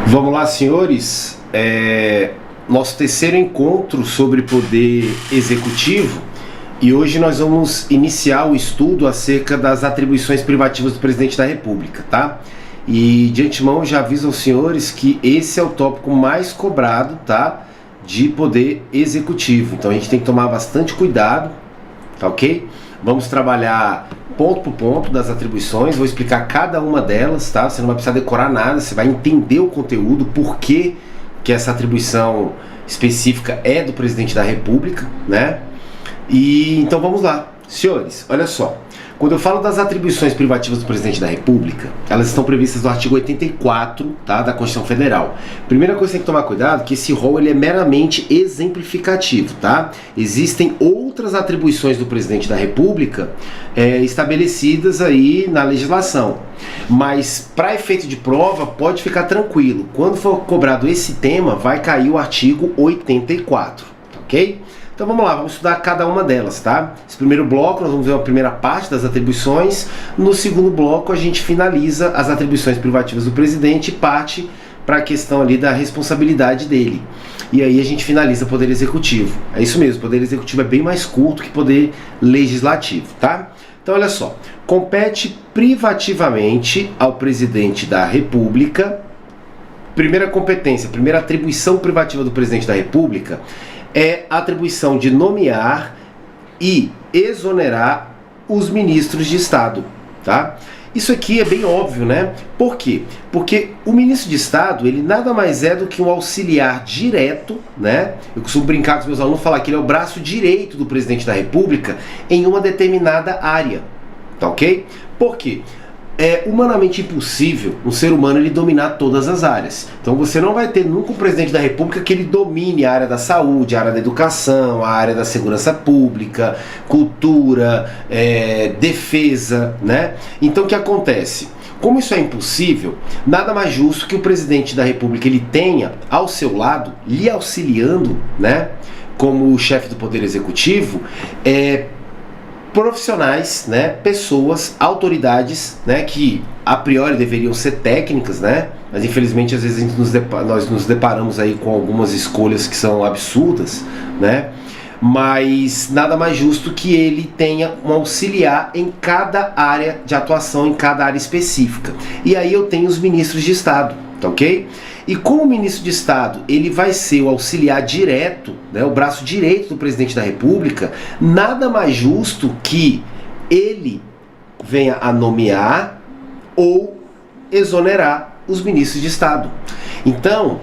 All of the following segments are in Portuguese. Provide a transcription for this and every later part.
Vamos lá, senhores. Nosso terceiro encontro sobre poder executivo, e hoje nós vamos iniciar o estudo acerca das atribuições privativas do presidente da República, tá? E de antemão já aviso aos senhores que esse é o tópico mais cobrado, tá? De poder executivo. Então a gente tem que tomar bastante cuidado, tá ok? Vamos trabalhar ponto por ponto das atribuições, vou explicar cada uma delas, tá? Você não vai precisar decorar nada, você vai entender o conteúdo, por que essa atribuição específica é do presidente da República, né? E então vamos lá. Senhores, olha só. Quando eu falo das atribuições privativas do presidente da República, elas estão previstas no artigo 84, tá, da Constituição Federal. Primeira coisa que tem que tomar cuidado é que esse rol ele é meramente exemplificativo, tá? Existem outras atribuições do presidente da República estabelecidas aí na legislação. Mas, para efeito de prova, pode ficar tranquilo. Quando for cobrado esse tema, vai cair o artigo 84, ok? Então vamos lá, vamos estudar cada uma delas, tá? Esse primeiro bloco nós vamos ver a primeira parte das atribuições. No segundo bloco a gente finaliza as atribuições privativas do presidente e parte para a questão ali da responsabilidade dele. E aí a gente finaliza o poder executivo. É isso mesmo, o poder executivo é bem mais curto que o poder legislativo, tá? Então olha só, compete privativamente ao presidente da República. Primeira competência, primeira atribuição privativa do presidente da República é a atribuição de nomear e exonerar os ministros de Estado, tá? Isso aqui é bem óbvio, né? Por quê? Porque o ministro de Estado, ele nada mais é do que um auxiliar direto, né? Eu costumo brincar com os meus alunos, falar que ele é o braço direito do presidente da República em uma determinada área, tá ok? Por quê? É humanamente impossível um ser humano ele dominar todas as áreas. Então você não vai ter nunca um presidente da República que ele domine a área da saúde, a área da educação, a área da segurança pública, cultura, defesa, né? Então o que acontece? Como isso é impossível, nada mais justo que o presidente da República ele tenha ao seu lado, lhe auxiliando, né, como chefe do Poder Executivo, profissionais, né, pessoas, autoridades, né, que a priori deveriam ser técnicas, né, mas infelizmente às vezes nós nos deparamos aí com algumas escolhas que são absurdas, né, mas nada mais justo que ele tenha um auxiliar em cada área de atuação, em cada área específica. E aí eu tenho os ministros de Estado, tá ok? E como o ministro de Estado ele vai ser o auxiliar direto, né, o braço direito do presidente da República, nada mais justo que ele venha a nomear ou exonerar os ministros de Estado. Então,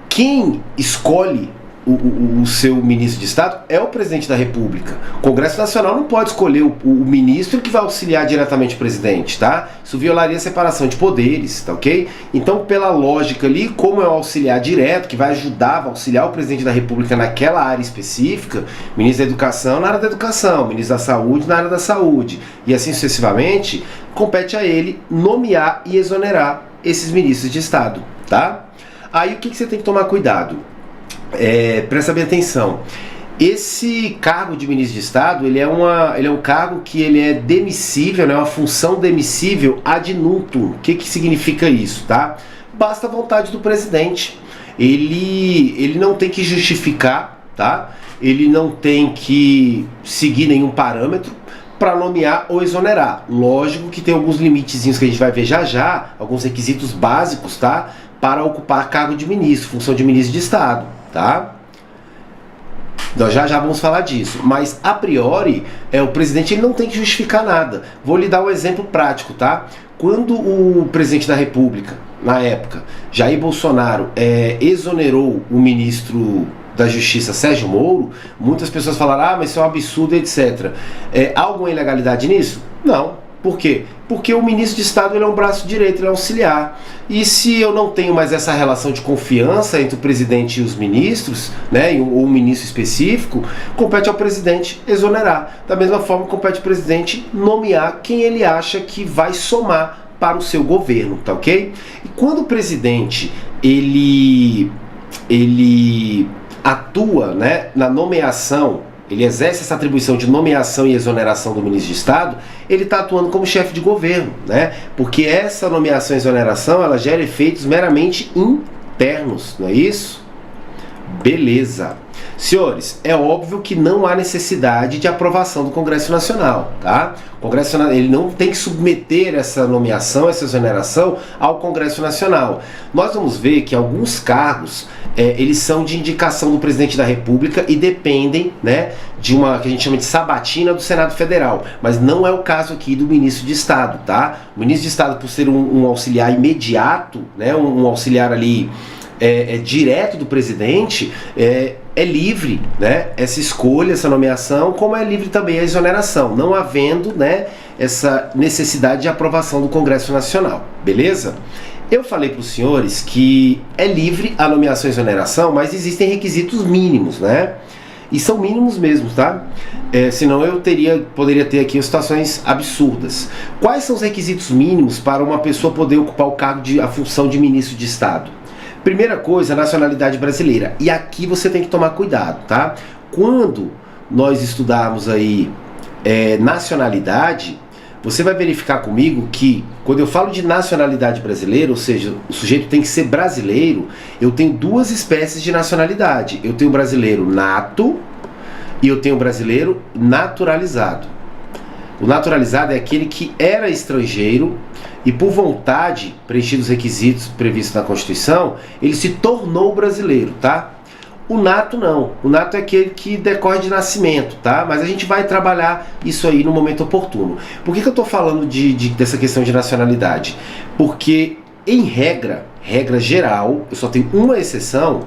quem escolhe o seu ministro de Estado é o presidente da República. O Congresso Nacional não pode escolher o ministro que vai auxiliar diretamente o presidente, tá? Isso violaria a separação de poderes, tá ok? Então, pela lógica ali, como é o auxiliar direto, que vai ajudar, vai auxiliar o presidente da República naquela área específica, ministro da Educação na área da Educação, ministro da Saúde na área da Saúde, e assim sucessivamente, compete a ele nomear e exonerar esses ministros de Estado, tá? Aí o que você tem que tomar cuidado? Presta bem atenção. Esse cargo de ministro de Estado, ele é um cargo que ele é demissível, né, uma função demissível ad nutum. O que significa isso, tá? Basta a vontade do presidente. Ele não tem que justificar, tá? Ele não tem que seguir nenhum parâmetro para nomear ou exonerar. Lógico que tem alguns limitezinhos que a gente vai ver já já, alguns requisitos básicos, tá? Para ocupar cargo de ministro, função de ministro de Estado, tá? Nós já vamos falar disso, mas a priori o presidente ele não tem que justificar nada. Vou lhe dar um exemplo prático, tá? Quando o presidente da República, na época, Jair Bolsonaro, exonerou o ministro da Justiça, Sérgio Moro, muitas pessoas falaram, mas isso é um absurdo, etc. Há alguma ilegalidade nisso? Não. Por quê? Porque o ministro de Estado ele é um braço direito, ele é auxiliar. E se eu não tenho mais essa relação de confiança entre o presidente e os ministros, né, ou um ministro específico, compete ao presidente exonerar. Da mesma forma, compete ao presidente nomear quem ele acha que vai somar para o seu governo, tá ok? E quando o presidente ele atua, né, na nomeação ele exerce essa atribuição de nomeação e exoneração do ministro de Estado, ele está atuando como chefe de governo, né? Porque essa nomeação e exoneração, ela gera efeitos meramente internos, não é isso? Beleza. Senhores, é óbvio que não há necessidade de aprovação do Congresso Nacional, tá? O Congresso Nacional, ele não tem que submeter essa nomeação, essa exoneração ao Congresso Nacional. Nós vamos ver que alguns cargos, eles são de indicação do Presidente da República e dependem, né, de uma que a gente chama de sabatina do Senado Federal, mas não é o caso aqui do Ministro de Estado, tá? O Ministro de Estado, por ser um auxiliar imediato, né, um auxiliar ali direto do presidente, é livre, né, essa escolha, essa nomeação, como é livre também a exoneração, não havendo, né, essa necessidade de aprovação do Congresso Nacional, beleza? Eu falei para os senhores que é livre a nomeação e exoneração, mas existem requisitos mínimos, né? E são mínimos mesmo, tá? Senão eu poderia ter aqui situações absurdas. Quais são os requisitos mínimos para uma pessoa poder ocupar a função de ministro de Estado? Primeira coisa, nacionalidade brasileira. E aqui você tem que tomar cuidado, tá? Quando nós estudarmos aí nacionalidade, você vai verificar comigo que quando eu falo de nacionalidade brasileira, ou seja, o sujeito tem que ser brasileiro, eu tenho duas espécies de nacionalidade. Eu tenho o brasileiro nato e eu tenho o brasileiro naturalizado. O naturalizado é aquele que era estrangeiro e por vontade, preenchidos os requisitos previstos na Constituição, ele se tornou brasileiro, tá? O nato não. O nato é aquele que decorre de nascimento, tá? Mas a gente vai trabalhar isso aí no momento oportuno. Por que eu estou falando dessa questão de nacionalidade? Porque, em regra geral, eu só tenho uma exceção,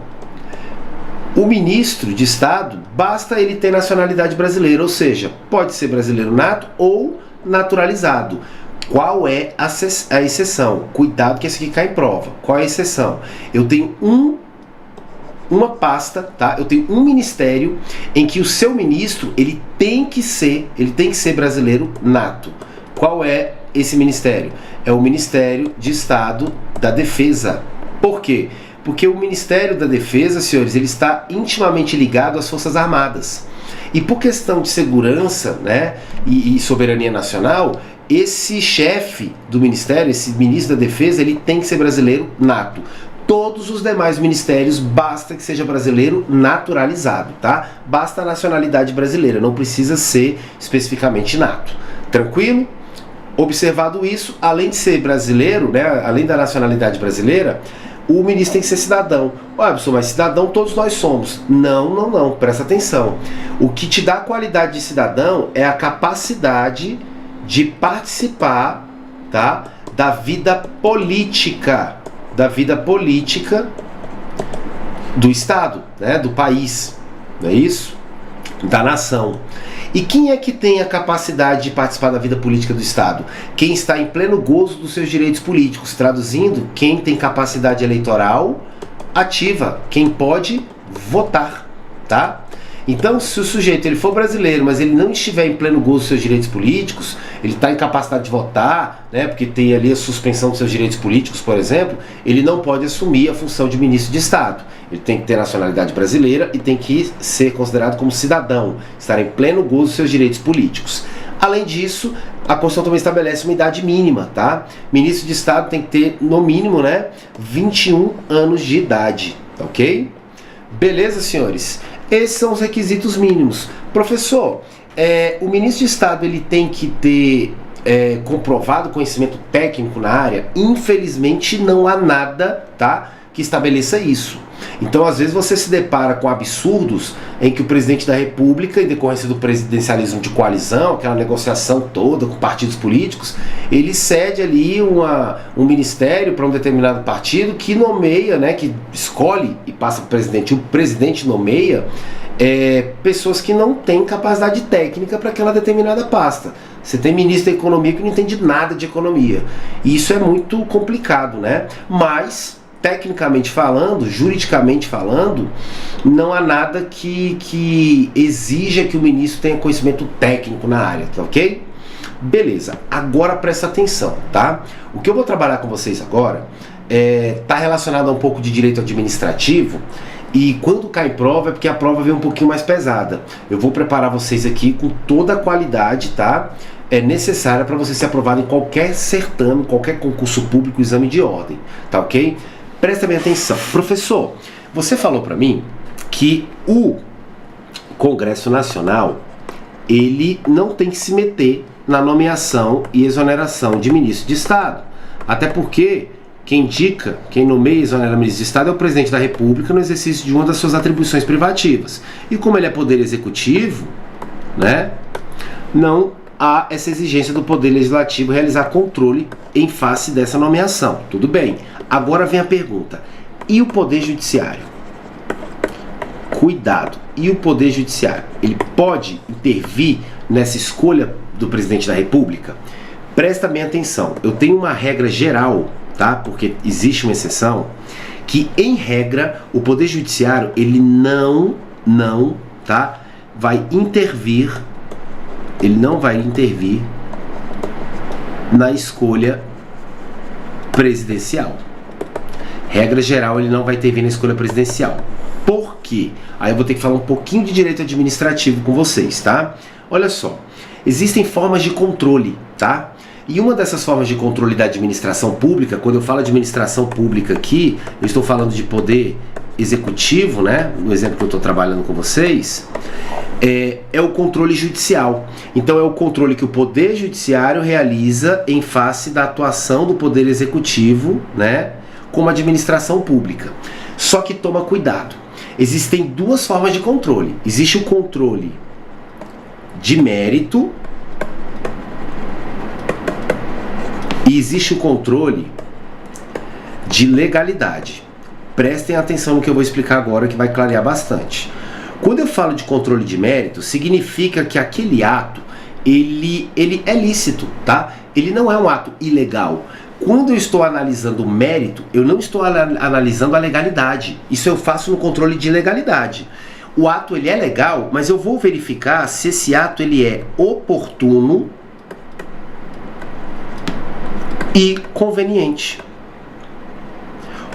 o ministro de Estado, basta ele ter nacionalidade brasileira, ou seja, pode ser brasileiro nato ou naturalizado. Qual é a exceção? Cuidado que esse aqui cai em prova. Qual é a exceção? Eu tenho uma pasta, tá? Eu tenho um ministério em que o seu ministro, ele tem que ser brasileiro nato. Qual é esse ministério? É o Ministério de Estado da Defesa. Por quê? Porque o Ministério da Defesa, senhores, ele está intimamente ligado às Forças Armadas. E por questão de segurança, né, e soberania nacional, esse chefe do ministério, esse ministro da Defesa, ele tem que ser brasileiro nato. Todos os demais ministérios, basta que seja brasileiro naturalizado, tá? Basta a nacionalidade brasileira, não precisa ser especificamente nato. Tranquilo? Observado isso, além de ser brasileiro, né, além da nacionalidade brasileira, o ministro tem que ser cidadão. Abson, mas cidadão todos nós somos. Não, presta atenção. O que te dá a qualidade de cidadão é a capacidade de participar, tá, da vida política do Estado, né, do país, não é isso? Da nação. E quem é que tem a capacidade de participar da vida política do Estado? Quem está em pleno gozo dos seus direitos políticos, traduzindo, quem tem capacidade eleitoral ativa, quem pode votar, tá? Então, se o sujeito ele for brasileiro, mas ele não estiver em pleno gozo dos seus direitos políticos, ele está incapacitado de votar, né, porque tem ali a suspensão dos seus direitos políticos, por exemplo, ele não pode assumir a função de ministro de Estado. Ele tem que ter nacionalidade brasileira e tem que ser considerado como cidadão, estar em pleno gozo dos seus direitos políticos. Além disso, a Constituição também estabelece uma idade mínima, tá? Ministro de Estado tem que ter, no mínimo, né, 21 anos de idade, ok? Beleza, senhores? Esses são os requisitos mínimos. Professor, o ministro de Estado ele tem que ter comprovado conhecimento técnico na área? Infelizmente não há nada, tá, que estabeleça isso. Então, às vezes você se depara com absurdos em que o presidente da República, em decorrência do presidencialismo de coalizão, aquela negociação toda com partidos políticos, ele cede ali um ministério para um determinado partido que nomeia, né, que escolhe e passa para o presidente. O presidente nomeia pessoas que não têm capacidade técnica para aquela determinada pasta. Você tem ministro da Economia que não entende nada de economia. E isso é muito complicado, né? Mas, tecnicamente falando, juridicamente falando, não há nada que exija que o ministro tenha conhecimento técnico na área, tá ok? Beleza, agora presta atenção, tá? O que eu vou trabalhar com vocês agora está relacionado a um pouco de direito administrativo E quando cai em prova é porque a prova vem um pouquinho mais pesada. Eu vou preparar vocês aqui com toda a qualidade, tá? É necessária para você ser aprovado em qualquer certame, qualquer concurso público, exame de ordem, tá ok? Presta bem atenção. Professor, você falou para mim que o Congresso Nacional, ele não tem que se meter na nomeação e exoneração de ministro de Estado. Até porque quem indica, quem nomeia e exonera ministro de Estado é o presidente da República no exercício de uma das suas atribuições privativas. E como ele é poder executivo, né, não há essa exigência do poder legislativo realizar controle em face dessa nomeação. Tudo bem. Agora vem a pergunta. E o poder judiciário? Cuidado. E o poder judiciário? Ele pode intervir nessa escolha do presidente da República? Presta bem atenção. Eu tenho uma regra geral, tá? Porque existe uma exceção, que em regra o poder judiciário ele não vai intervir, ele não vai intervir na escolha presidencial. Regra geral, ele não vai intervir na escolha presidencial. Por quê? Aí eu vou ter que falar um pouquinho de direito administrativo com vocês, tá? Olha só, existem formas de controle, tá? E uma dessas formas de controle da administração pública, quando eu falo de administração pública aqui, eu estou falando de poder executivo, né? No exemplo que eu estou trabalhando com vocês, é o controle judicial. Então é o controle que o poder judiciário realiza em face da atuação do poder executivo, né? Como administração pública. Só que toma cuidado. Existem duas formas de controle. Existe o controle de mérito e existe o controle de legalidade. Prestem atenção no que eu vou explicar agora, que vai clarear bastante. Quando eu falo de controle de mérito, significa que aquele ato, ele é lícito, tá? Ele não é um ato ilegal. Quando eu estou analisando o mérito, eu não estou analisando a legalidade. Isso eu faço no controle de legalidade. O ato ele é legal, mas eu vou verificar se esse ato ele é oportuno e conveniente.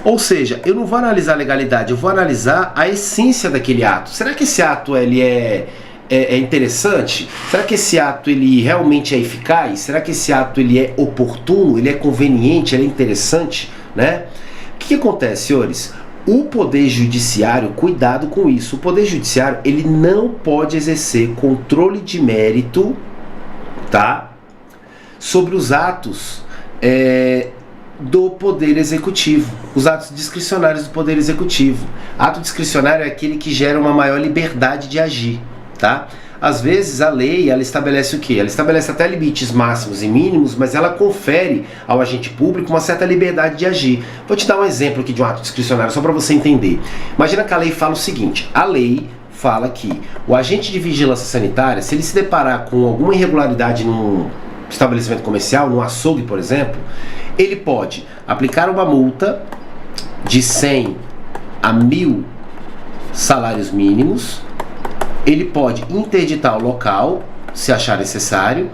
Ou seja, eu não vou analisar a legalidade, eu vou analisar a essência daquele ato. Será que esse ato ele é interessante? Será que esse ato ele realmente é eficaz? Será que esse ato ele é oportuno? Ele é conveniente? Ele é interessante? Né? O que acontece, senhores? O poder judiciário, cuidado com isso. O poder judiciário ele não pode exercer controle de mérito, tá? Sobre os atos do poder executivo, os atos discricionários do poder executivo. Ato discricionário é aquele que gera uma maior liberdade de agir, tá? Às vezes a lei, ela estabelece o quê? Ela estabelece até limites máximos e mínimos, mas ela confere ao agente público uma certa liberdade de agir. Vou te dar um exemplo aqui de um ato discricionário, só para você entender. Imagina que a lei fala o seguinte, a lei fala que o agente de vigilância sanitária, se ele se deparar com alguma irregularidade num estabelecimento comercial, num açougue, por exemplo, ele pode aplicar uma multa de 100 a 1.000 salários mínimos, ele pode interditar o local, se achar necessário.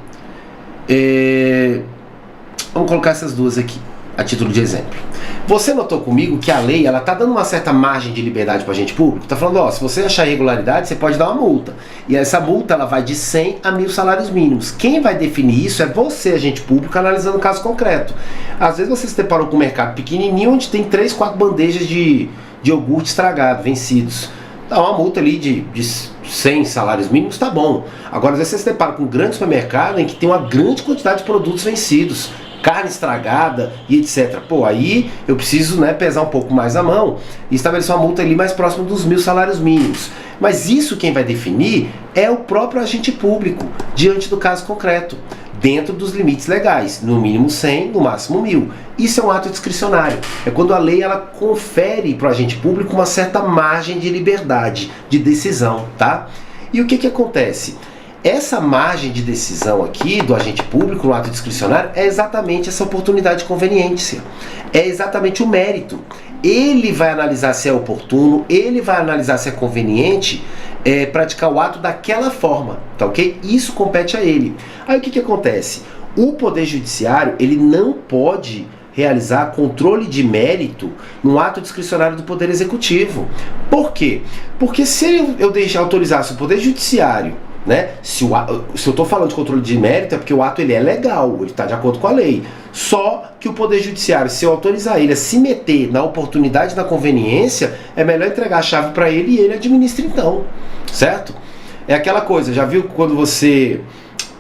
Vamos colocar essas duas aqui, a título de exemplo. Você notou comigo que a lei ela está dando uma certa margem de liberdade para o agente público? Está falando, ó, se você achar irregularidade, você pode dar uma multa. E essa multa ela vai de 100 a 1.000 salários mínimos. Quem vai definir isso é você, agente público, analisando o caso concreto. Às vezes você se deparou com um mercado pequenininho, onde tem 3, 4 bandejas de iogurte estragado, vencidos. Dá uma multa ali de 100 salários mínimos, tá bom. Agora, às vezes você se depara com um grande supermercado em que tem uma grande quantidade de produtos vencidos, carne estragada e etc. Pô, aí eu preciso, né, pesar um pouco mais a mão e estabelecer uma multa ali mais próxima dos 1.000 salários mínimos. Mas isso quem vai definir é o próprio agente público, diante do caso concreto, dentro dos limites legais, no mínimo 100, no máximo 1.000. Isso é um ato discricionário. É quando a lei ela confere para o agente público uma certa margem de liberdade, de decisão, tá? E o que acontece? Essa margem de decisão aqui do agente público no ato discricionário é exatamente essa oportunidade de conveniência. É exatamente o mérito. Ele vai analisar se é oportuno, ele vai analisar se é conveniente praticar o ato daquela forma, tá ok? Isso compete a ele. Aí o que acontece? O Poder Judiciário, ele não pode realizar controle de mérito no ato discricionário do Poder Executivo. Por quê? Porque se eu autorizasse o Poder Judiciário, né? Se eu estou falando de controle de mérito é porque o ato ele é legal, ele está de acordo com a lei. Só que o Poder Judiciário, se eu autorizar ele a se meter na oportunidade e na conveniência, é melhor entregar a chave para ele e ele administra então, certo? É aquela coisa, já viu quando você...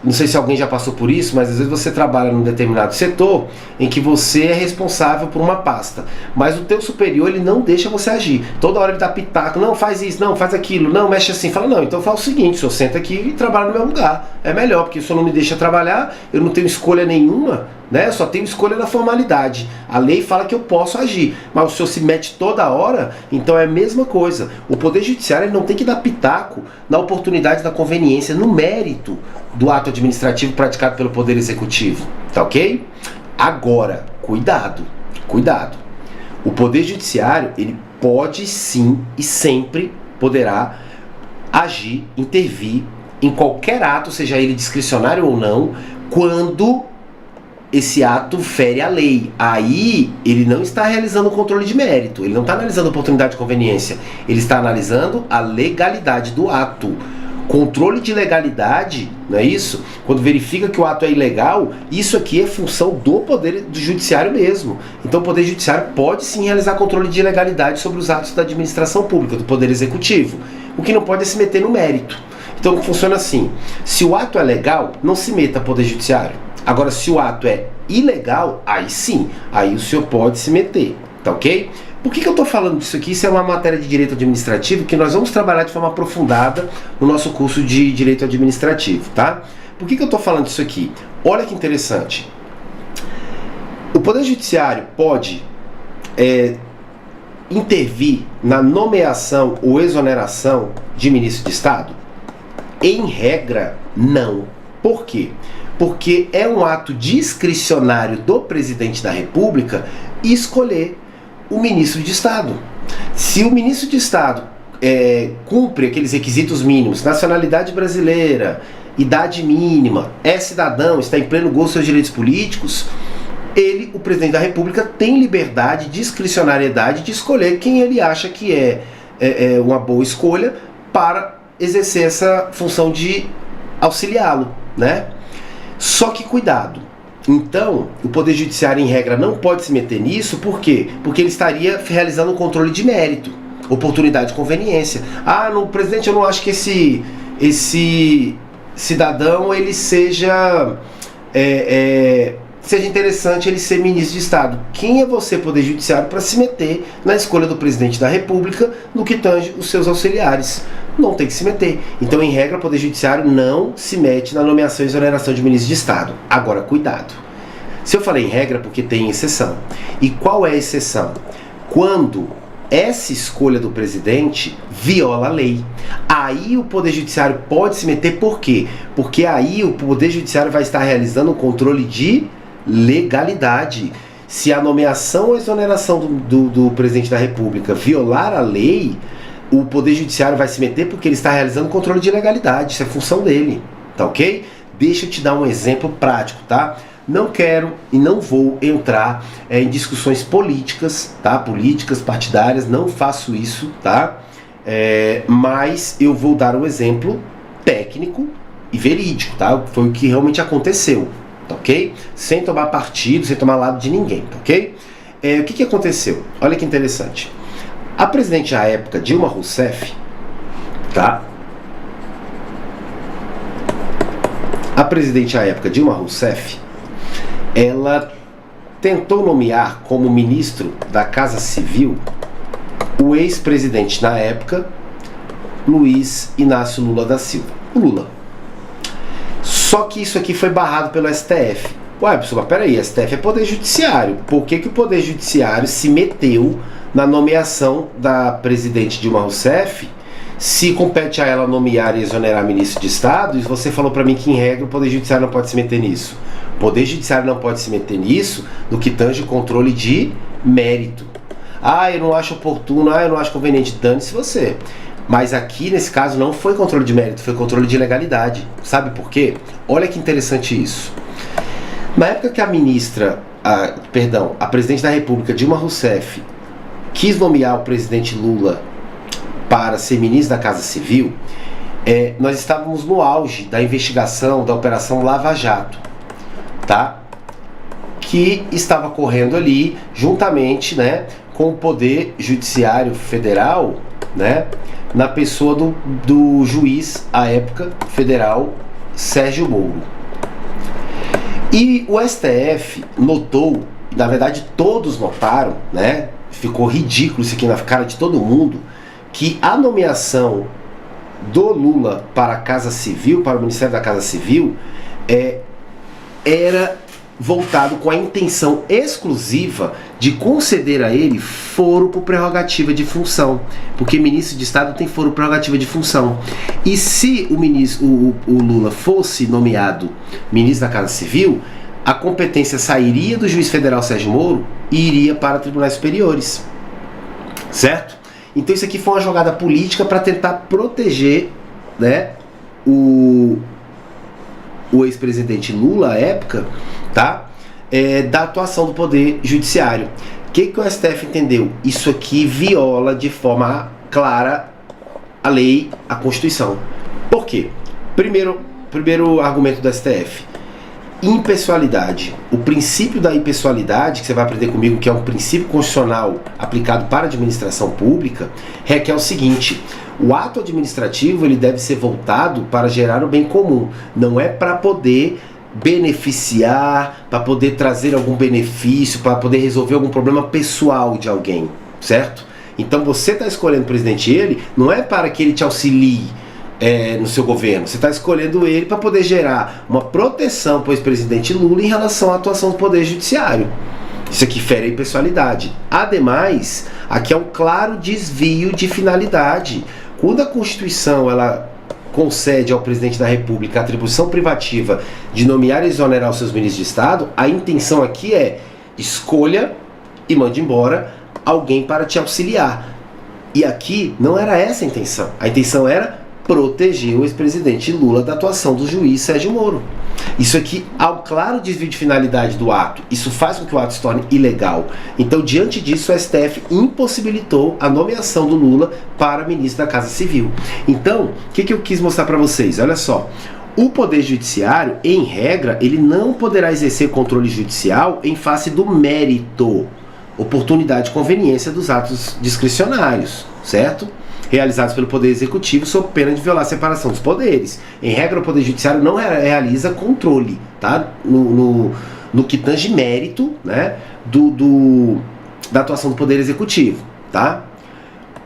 Não sei se alguém já passou por isso, mas às vezes você trabalha num determinado setor em que você é responsável por uma pasta, mas o teu superior ele não deixa você agir. Toda hora ele dá pitaco, não faz isso, não faz aquilo, não mexe assim. Fala, não, então faz o seguinte, o senhor senta aqui e trabalha no meu lugar. É melhor, porque o senhor não me deixa trabalhar, eu não tenho escolha nenhuma, né? Eu só tenho escolha na formalidade. A lei fala que eu posso agir, mas o senhor se mete toda hora, então é a mesma coisa. O Poder Judiciário ele não tem que dar pitaco na oportunidade da conveniência, no mérito do ato administrativo praticado pelo Poder Executivo, tá ok? Agora, cuidado, cuidado. O Poder Judiciário, ele pode sim e sempre poderá agir, intervir em qualquer ato, seja ele discricionário ou não, quando esse ato fere a lei. Aí ele não está realizando o controle de mérito, ele não está analisando a oportunidade de conveniência, ele está analisando a legalidade do ato. Controle de legalidade, não é isso? Quando verifica que o ato é ilegal, isso aqui é função do Poder do Judiciário mesmo. Então o Poder Judiciário pode sim realizar controle de legalidade sobre os atos da administração pública, do Poder Executivo. O que não pode é se meter no mérito. Então funciona assim, se o ato é legal, não se meta ao Poder Judiciário. Agora, se o ato é ilegal, aí sim, aí o senhor pode se meter, tá ok? Por que eu estou falando disso aqui? Isso é uma matéria de direito administrativo que nós vamos trabalhar de forma aprofundada no nosso curso de direito administrativo, tá? Por que eu estou falando disso aqui? Olha que interessante. O Poder Judiciário pode intervir na nomeação ou exoneração de ministro de Estado? Em regra, não. Por quê? Porque é um ato discricionário do presidente da República escolher o ministro de Estado. Se o ministro de Estado cumpre aqueles requisitos mínimos, nacionalidade brasileira, idade mínima, é cidadão, está em pleno gozo dos seus direitos políticos, ele, o presidente da República, tem liberdade, discricionariedade de escolher quem ele acha que é uma boa escolha para exercer essa função de auxiliá-lo, né? Só que cuidado. Então, o Poder Judiciário, em regra, não pode se meter nisso, por quê? Porque ele estaria realizando um controle de mérito, oportunidade de conveniência. Ah, no presidente, eu não acho que esse cidadão ele seja interessante ele ser ministro de Estado. Quem é você, Poder Judiciário, para se meter na escolha do presidente da República no que tange os seus auxiliares? Não tem que se meter. Então, em regra, o Poder Judiciário não se mete na nomeação e exoneração de ministro de Estado. Agora, cuidado. Se eu falei em regra, porque tem exceção. E qual é a exceção? Quando essa escolha do presidente viola a lei. Aí o Poder Judiciário pode se meter, por quê? Porque aí o Poder Judiciário vai estar realizando um controle de legalidade. Se a nomeação ou exoneração do presidente da República violar a lei, o Poder Judiciário vai se meter porque ele está realizando controle de legalidade. Isso é função dele, tá ok? Deixa eu te dar um exemplo prático, tá? Não quero e não vou entrar em discussões políticas, tá? Políticas, partidárias, não faço isso, tá? Mas eu vou dar um exemplo técnico e verídico, tá? Foi o que realmente aconteceu, tá ok? Sem tomar partido, sem tomar lado de ninguém, tá ok? O que aconteceu? Olha que interessante. A presidente à época, Dilma Rousseff, tá? A presidente à época, Dilma Rousseff, ela tentou nomear como ministro da Casa Civil o ex-presidente na época, Luiz Inácio Lula da Silva, o Lula. Só que isso aqui foi barrado pelo STF. Ué, pessoal, peraí, STF é Poder Judiciário. Por que o Poder Judiciário se meteu na nomeação da presidente Dilma Rousseff, se compete a ela nomear e exonerar ministro de Estado, e você falou para mim que, em regra, o Poder Judiciário não pode se meter nisso? O Poder Judiciário não pode se meter nisso no que tange o controle de mérito. Ah, eu não acho oportuno, eu não acho conveniente, dane-se você. Mas aqui, nesse caso, não foi controle de mérito, foi controle de legalidade. Sabe por quê? Olha que interessante isso. Na época que a ministra a presidente da República, Dilma Rousseff, quis nomear o presidente Lula para ser ministro da Casa Civil, nós estávamos no auge da investigação da Operação Lava Jato, tá? Que estava correndo ali juntamente, né, com o Poder Judiciário Federal, né, na pessoa do juiz, à época, federal, Sérgio Moro. E o STF notou, na verdade todos notaram, né, ficou ridículo isso aqui na cara de todo mundo, que a nomeação do Lula para a Casa Civil, para o Ministério da Casa Civil, era voltado com a intenção exclusiva de conceder a ele foro por prerrogativa de função, porque ministro de Estado tem foro por prerrogativa de função. E se o Lula fosse nomeado ministro da Casa Civil, a competência sairia do juiz federal Sérgio Moro e iria para tribunais superiores, certo? Então isso aqui foi uma jogada política para tentar proteger, né, o ex-presidente Lula à época, tá? Da atuação do Poder Judiciário. O que o STF entendeu? Isso aqui viola de forma clara a lei, a Constituição. Por quê? Primeiro argumento do STF. Impessoalidade. O princípio da impessoalidade, que você vai aprender comigo, que é um princípio constitucional aplicado para a administração pública, requer o seguinte: o ato administrativo ele deve ser voltado para gerar o bem comum, não é para poder beneficiar, para poder trazer algum benefício, para poder resolver algum problema pessoal de alguém, certo? Então você está escolhendo o presidente ele, não é para que ele te auxilie no seu governo, você está escolhendo ele para poder gerar uma proteção para o ex-presidente Lula em relação à atuação do Poder Judiciário. Isso aqui fere a impessoalidade. Ademais, aqui é um claro desvio de finalidade. Quando a Constituição ela concede ao presidente da República a atribuição privativa de nomear e exonerar os seus ministros de Estado, a intenção aqui é escolha e mande embora alguém para te auxiliar. E aqui não era essa a intenção. A intenção era proteger o ex-presidente Lula da atuação do juiz Sérgio Moro. Isso aqui há um claro desvio de finalidade do ato. Isso faz com que o ato se torne ilegal. Então, diante disso, o STF impossibilitou a nomeação do Lula para ministro da Casa Civil. Então, o que eu quis mostrar para vocês? Olha só. O Poder Judiciário, em regra, ele não poderá exercer controle judicial em face do mérito, oportunidade e conveniência dos atos discricionários, certo? Realizados pelo Poder Executivo sob pena de violar a separação dos poderes. Em regra, o Poder Judiciário não realiza controle, tá? No que tange mérito, né, da atuação do Poder Executivo, tá?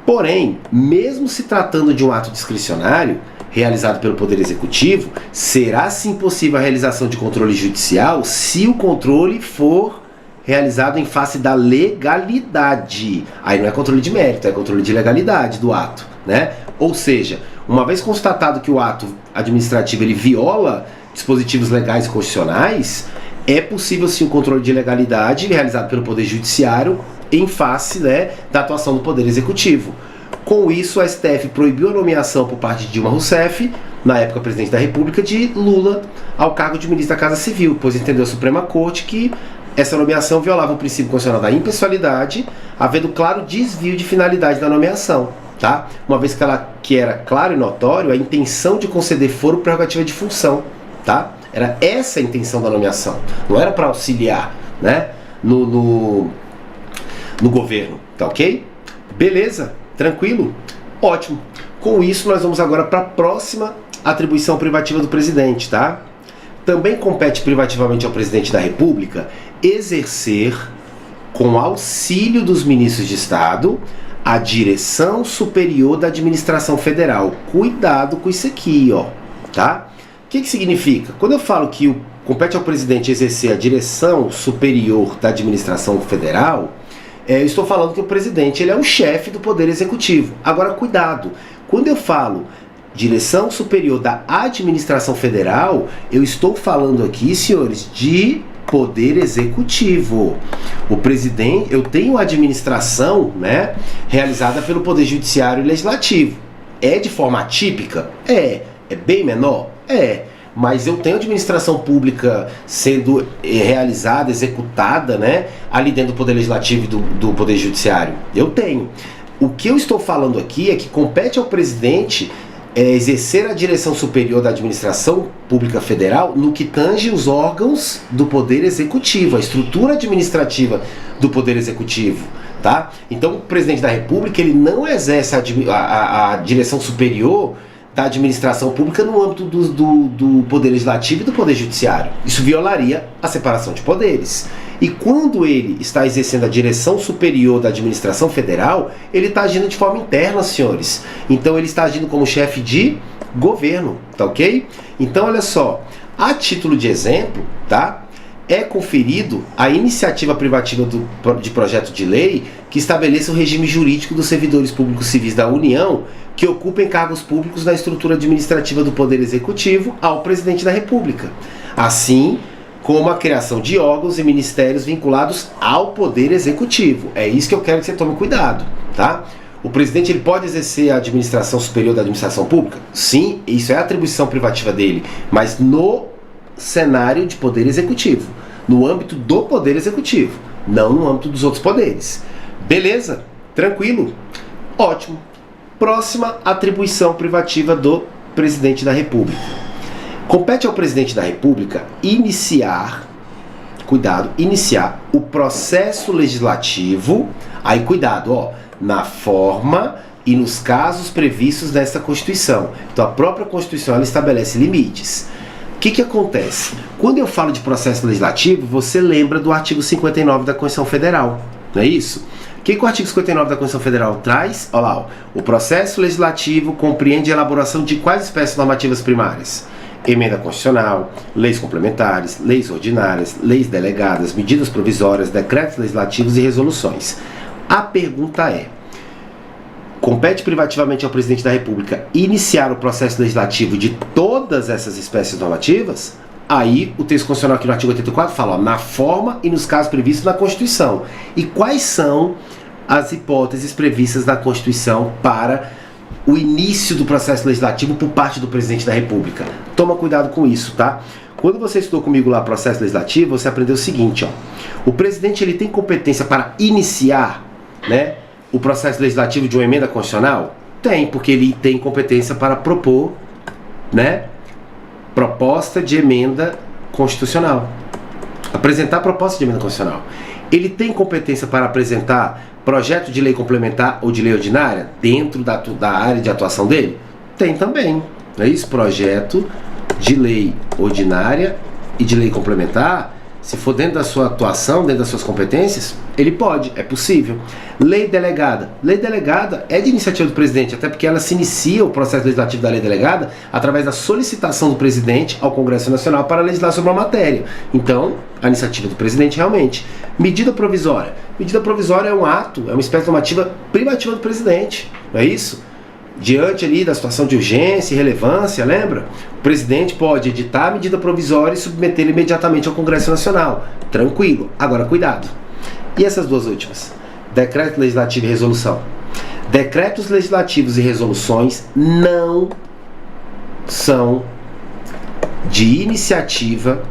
Porém, mesmo se tratando de um ato discricionário realizado pelo Poder Executivo, será sim possível a realização de controle judicial se o controle for realizado em face da legalidade. Aí não é controle de mérito, é controle de legalidade do ato, né? Ou seja, uma vez constatado que o ato administrativo ele viola dispositivos legais e constitucionais, é possível sim o controle de legalidade realizado pelo Poder Judiciário em face, né, da atuação do Poder Executivo. Com isso, a STF proibiu a nomeação por parte de Dilma Rousseff, na época presidente da República, de Lula ao cargo de ministro da Casa Civil, pois entendeu a Suprema Corte que essa nomeação violava o princípio constitucional da impessoalidade, havendo claro desvio de finalidade da nomeação, tá? Uma vez que era claro e notório a intenção de conceder foro prerrogativa de função, tá? Era essa a intenção da nomeação, não era para auxiliar, né, no governo, tá ok? Beleza? Tranquilo? Ótimo. Com isso nós vamos agora para a próxima atribuição privativa do presidente, tá? Também compete privativamente ao presidente da República exercer, com auxílio dos ministros de Estado, a direção superior da administração federal. Cuidado com isso aqui, ó, tá? O que significa? Quando eu falo que compete ao presidente exercer a direção superior da administração federal, eu estou falando que o presidente ele é o chefe do Poder Executivo. Agora, cuidado, quando eu falo direção superior da administração federal, eu estou falando aqui, senhores, de Poder Executivo. O presidente, eu tenho a administração, né, realizada pelo Poder Judiciário e Legislativo. É de forma atípica? É bem menor? mas eu tenho administração pública sendo realizada, executada, né, ali dentro do Poder Legislativo e do Poder Judiciário. Eu tenho. O que eu estou falando aqui é que compete ao presidente exercer a direção superior da administração pública federal no que tange os órgãos do Poder Executivo, a estrutura administrativa do Poder Executivo. Tá? Então o presidente da República ele não exerce a direção superior da administração pública no âmbito do Poder Legislativo e do Poder Judiciário. Isso violaria a separação de poderes. E quando ele está exercendo a direção superior da administração federal, ele está agindo de forma interna, senhores. Então ele está agindo como chefe de governo, tá ok? Então olha só, a título de exemplo, tá? É conferido a iniciativa privativa de projeto de lei que estabeleça o regime jurídico dos servidores públicos civis da União que ocupem cargos públicos na estrutura administrativa do Poder Executivo ao Presidente da República, assim como a criação de órgãos e ministérios vinculados ao Poder Executivo. É isso que eu quero que você tome cuidado, tá? O presidente ele pode exercer a administração superior da administração pública? Sim, isso é atribuição privativa dele, mas no cenário de Poder Executivo, no âmbito do Poder Executivo, não no âmbito dos outros poderes. Beleza? Tranquilo? Ótimo. Próxima atribuição privativa do Presidente da República. Compete ao Presidente da República iniciar o processo legislativo, aí cuidado, ó, na forma e nos casos previstos nesta Constituição. Então a própria Constituição ela estabelece limites. O que acontece? Quando eu falo de processo legislativo, você lembra do artigo 59 da Constituição Federal, não é isso? O que o artigo 59 da Constituição Federal traz? Olha lá, ó. O processo legislativo compreende a elaboração de quais espécies normativas primárias? Emenda constitucional, leis complementares, leis ordinárias, leis delegadas, medidas provisórias, decretos legislativos e resoluções. A pergunta é: compete privativamente ao Presidente da República iniciar o processo legislativo de todas essas espécies normativas? Aí o texto constitucional aqui no artigo 84 fala, ó, na forma e nos casos previstos na Constituição. E quais são as hipóteses previstas na Constituição para o início do processo legislativo por parte do Presidente da República? Toma cuidado com isso, tá? Quando você estudou comigo lá processo legislativo, você aprendeu o seguinte, ó. O presidente ele tem competência para iniciar, né, o processo legislativo de uma emenda constitucional? Tem, porque ele tem competência para propor, né, proposta de emenda constitucional. Apresentar proposta de emenda constitucional. Ele tem competência para apresentar projeto de lei complementar ou de lei ordinária dentro da área de atuação dele? Tem também. Não é isso? Projeto de lei ordinária e de lei complementar, se for dentro da sua atuação, dentro das suas competências, ele pode, é possível. Lei delegada. Lei delegada é de iniciativa do presidente, até porque ela se inicia o processo legislativo da lei delegada através da solicitação do presidente ao Congresso Nacional para legislar sobre uma matéria. Então, a iniciativa do presidente realmente. Medida provisória. Medida provisória é um ato, é uma espécie normativa privativa do presidente, não é isso? Diante ali da situação de urgência e relevância, lembra? O presidente pode editar a medida provisória e submetê-la imediatamente ao Congresso Nacional. Tranquilo. Agora, cuidado. E essas duas últimas? Decreto legislativo e resolução. Decretos legislativos e resoluções não são de iniciativa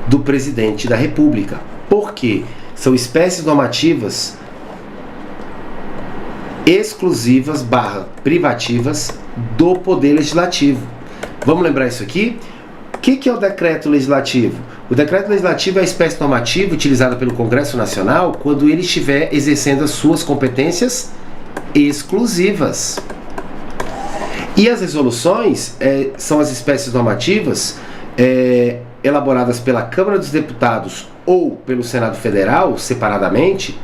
do Presidente da República. Por quê? São espécies normativas exclusivas / privativas do Poder Legislativo. Vamos lembrar isso aqui? O que é o decreto legislativo? O decreto legislativo é a espécie normativa utilizada pelo Congresso Nacional quando ele estiver exercendo as suas competências exclusivas. E as resoluções são as espécies normativas elaboradas pela Câmara dos Deputados ou pelo Senado Federal, separadamente,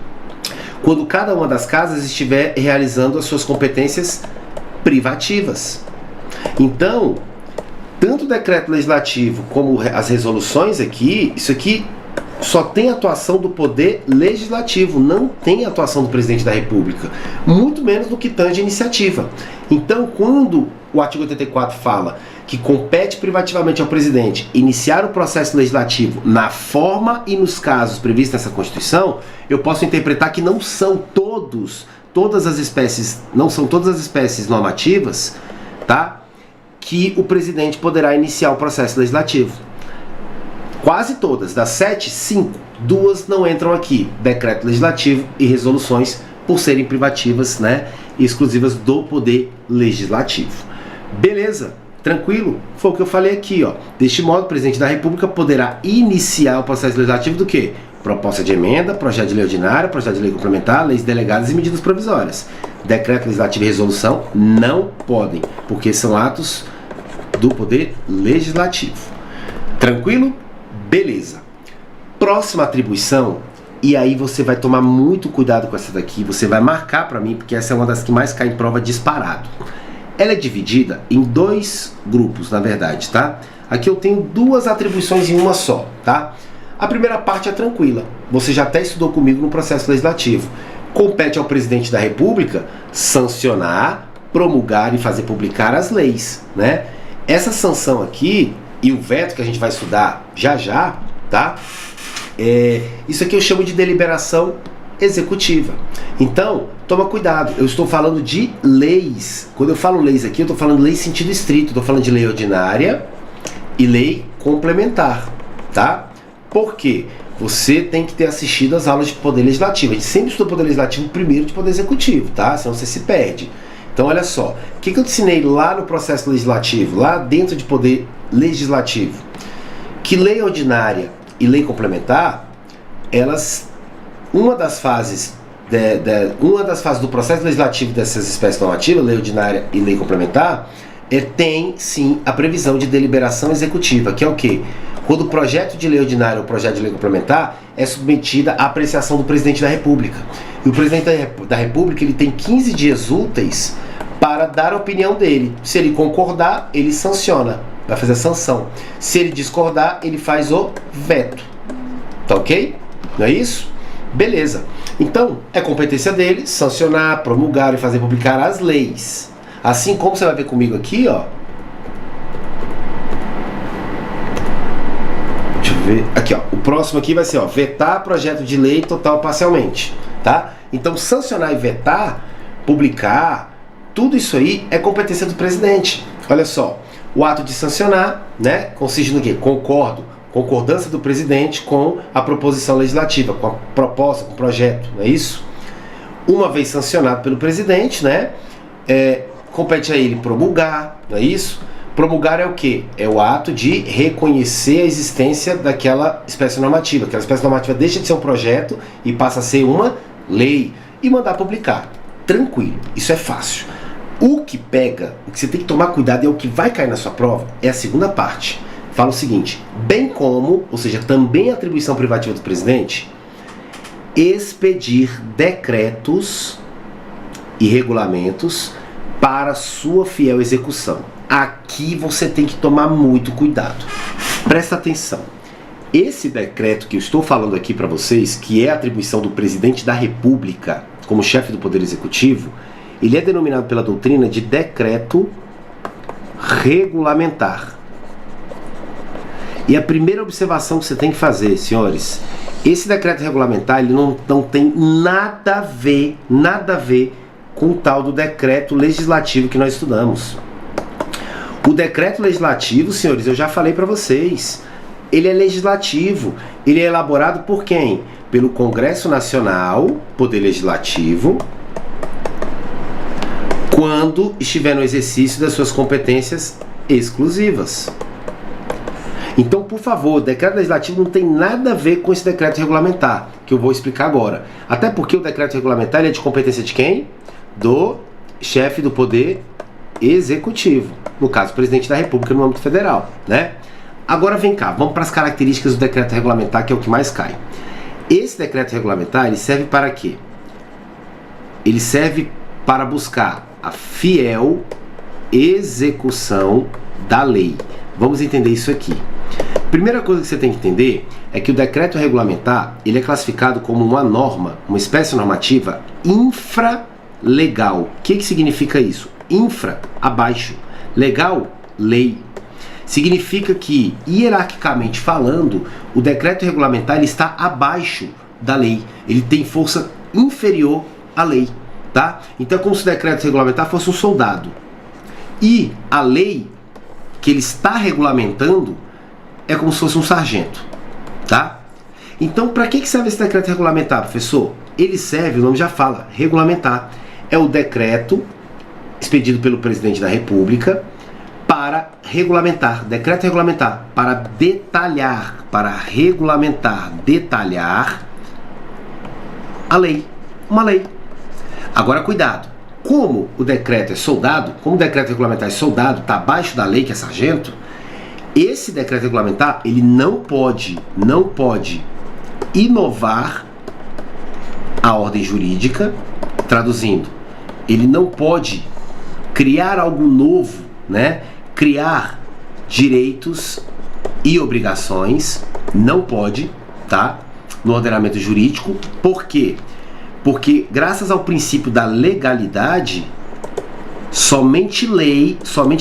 quando cada uma das casas estiver realizando as suas competências privativas. Então, tanto o decreto legislativo como as resoluções aqui, isso aqui só tem atuação do Poder Legislativo, não tem atuação do Presidente da República, muito menos no que tange a iniciativa. Então, quando o artigo 84 fala que compete privativamente ao presidente iniciar o processo legislativo na forma e nos casos previstos nessa Constituição, eu posso interpretar que não são todas as espécies normativas, tá? que o presidente poderá iniciar o processo legislativo. Quase todas, das 7, 5, 2 não entram aqui, decreto legislativo e resoluções, por serem privativas, né, e exclusivas do poder legislativo. Beleza? Tranquilo? Foi o que eu falei aqui, ó. Deste modo, o presidente da República poderá iniciar o processo legislativo do quê? Proposta de emenda, projeto de lei ordinária, projeto de lei complementar, leis delegadas e medidas provisórias. Decreto legislativo e resolução não podem, porque são atos do poder legislativo. Tranquilo? Beleza. Próxima atribuição, e aí você vai tomar muito cuidado com essa daqui, você vai marcar para mim, porque essa é uma das que mais cai em prova disparado. Ela é dividida em 2 grupos, na verdade, tá? Aqui eu tenho 2 atribuições em uma só, tá? A primeira parte é tranquila, você já até estudou comigo no processo legislativo. Compete ao presidente da República sancionar, promulgar e fazer publicar as leis, né? Essa sanção aqui e o veto que a gente vai estudar já já, tá? Isso aqui eu chamo de deliberação executiva. Então, toma cuidado, eu estou falando de leis. Quando eu falo leis aqui, eu estou falando de lei em sentido estrito, estou falando de lei ordinária e lei complementar, tá? Por quê? Você tem que ter assistido às aulas de poder legislativo. A gente sempre estuda poder legislativo primeiro de poder executivo, tá? Senão você se perde. Então, olha só, o que eu te ensinei lá no processo legislativo, lá dentro de poder legislativo? Que lei ordinária e lei complementar, uma das fases do processo legislativo dessas espécies normativas, lei ordinária e lei complementar, tem sim a previsão de deliberação executiva, que é o quê? Quando o projeto de lei ordinária ou projeto de lei complementar é submetida à apreciação do presidente da República. E o presidente da República ele tem 15 dias úteis para dar a opinião dele. Se ele concordar, ele sanciona, vai fazer a sanção. Se ele discordar, ele faz o veto. Tá ok? Não é isso? Beleza. Então, é competência dele sancionar, promulgar e fazer publicar as leis. Assim como você vai ver comigo aqui, ó. Deixa eu ver. Aqui, ó. O próximo aqui vai ser, ó, vetar projeto de lei total ou parcialmente, tá? Então, sancionar e vetar, publicar, tudo isso aí é competência do presidente. Olha só. O ato de sancionar, né, consiste no quê? Concordância do presidente com a proposição legislativa, com a proposta, com o projeto, não é isso? Uma vez sancionado pelo presidente, né, compete a ele promulgar, não é isso? Promulgar é o quê? É o ato de reconhecer a existência daquela espécie normativa. Aquela espécie normativa deixa de ser um projeto e passa a ser uma lei. E mandar publicar. Tranquilo, isso é fácil. O que pega, o que você tem que tomar cuidado e é o que vai cair na sua prova, é a segunda parte. Fala o seguinte, bem como, ou seja, também atribuição privativa do presidente, expedir decretos e regulamentos para sua fiel execução. Aqui você tem que tomar muito cuidado. Presta atenção. Esse decreto que eu estou falando aqui para vocês, que é a atribuição do presidente da República como chefe do Poder Executivo, ele é denominado pela doutrina de decreto regulamentar. E a primeira observação que você tem que fazer, senhores, esse decreto regulamentar ele não tem nada a ver com o tal do decreto legislativo que nós estudamos. O decreto legislativo, senhores, eu já falei para vocês, ele é legislativo, ele é elaborado por quem? Pelo Congresso Nacional, Poder Legislativo, quando estiver no exercício das suas competências exclusivas. Então, por favor, o decreto legislativo não tem nada a ver com esse decreto regulamentar, que eu vou explicar agora. Até porque o decreto regulamentar ele é de competência de quem? Do chefe do Poder Executivo, no caso, o presidente da República no âmbito federal, né? Agora vem cá, vamos para as características do decreto regulamentar, que é o que mais cai. Esse decreto regulamentar, ele serve para quê? Ele serve para buscar a fiel execução da lei. Vamos entender isso aqui. Primeira coisa que você tem que entender é que o decreto regulamentar, ele é classificado como uma norma, uma espécie normativa infralegal. O que significa isso? Infra, abaixo. Legal, lei. Significa que, hierarquicamente falando, o decreto regulamentar ele está abaixo da lei. Ele tem força inferior à lei, tá? Então é como se o decreto regulamentar fosse um soldado. E a lei que ele está regulamentando é como se fosse um sargento, tá? Então, para que serve esse decreto regulamentar, professor? Ele serve, o nome já fala, regulamentar. É o decreto expedido pelo presidente da República para regulamentar, decreto regulamentar, para detalhar, para regulamentar, detalhar a lei, uma lei. Agora, cuidado, como o decreto é soldado, como o decreto regulamentar é soldado, está abaixo da lei que é sargento, esse decreto regulamentar, ele não pode inovar a ordem jurídica, traduzindo, ele não pode criar algo novo, né? Criar direitos e obrigações, não pode, tá? No ordenamento jurídico. Por quê? Porque graças ao princípio da legalidade, somente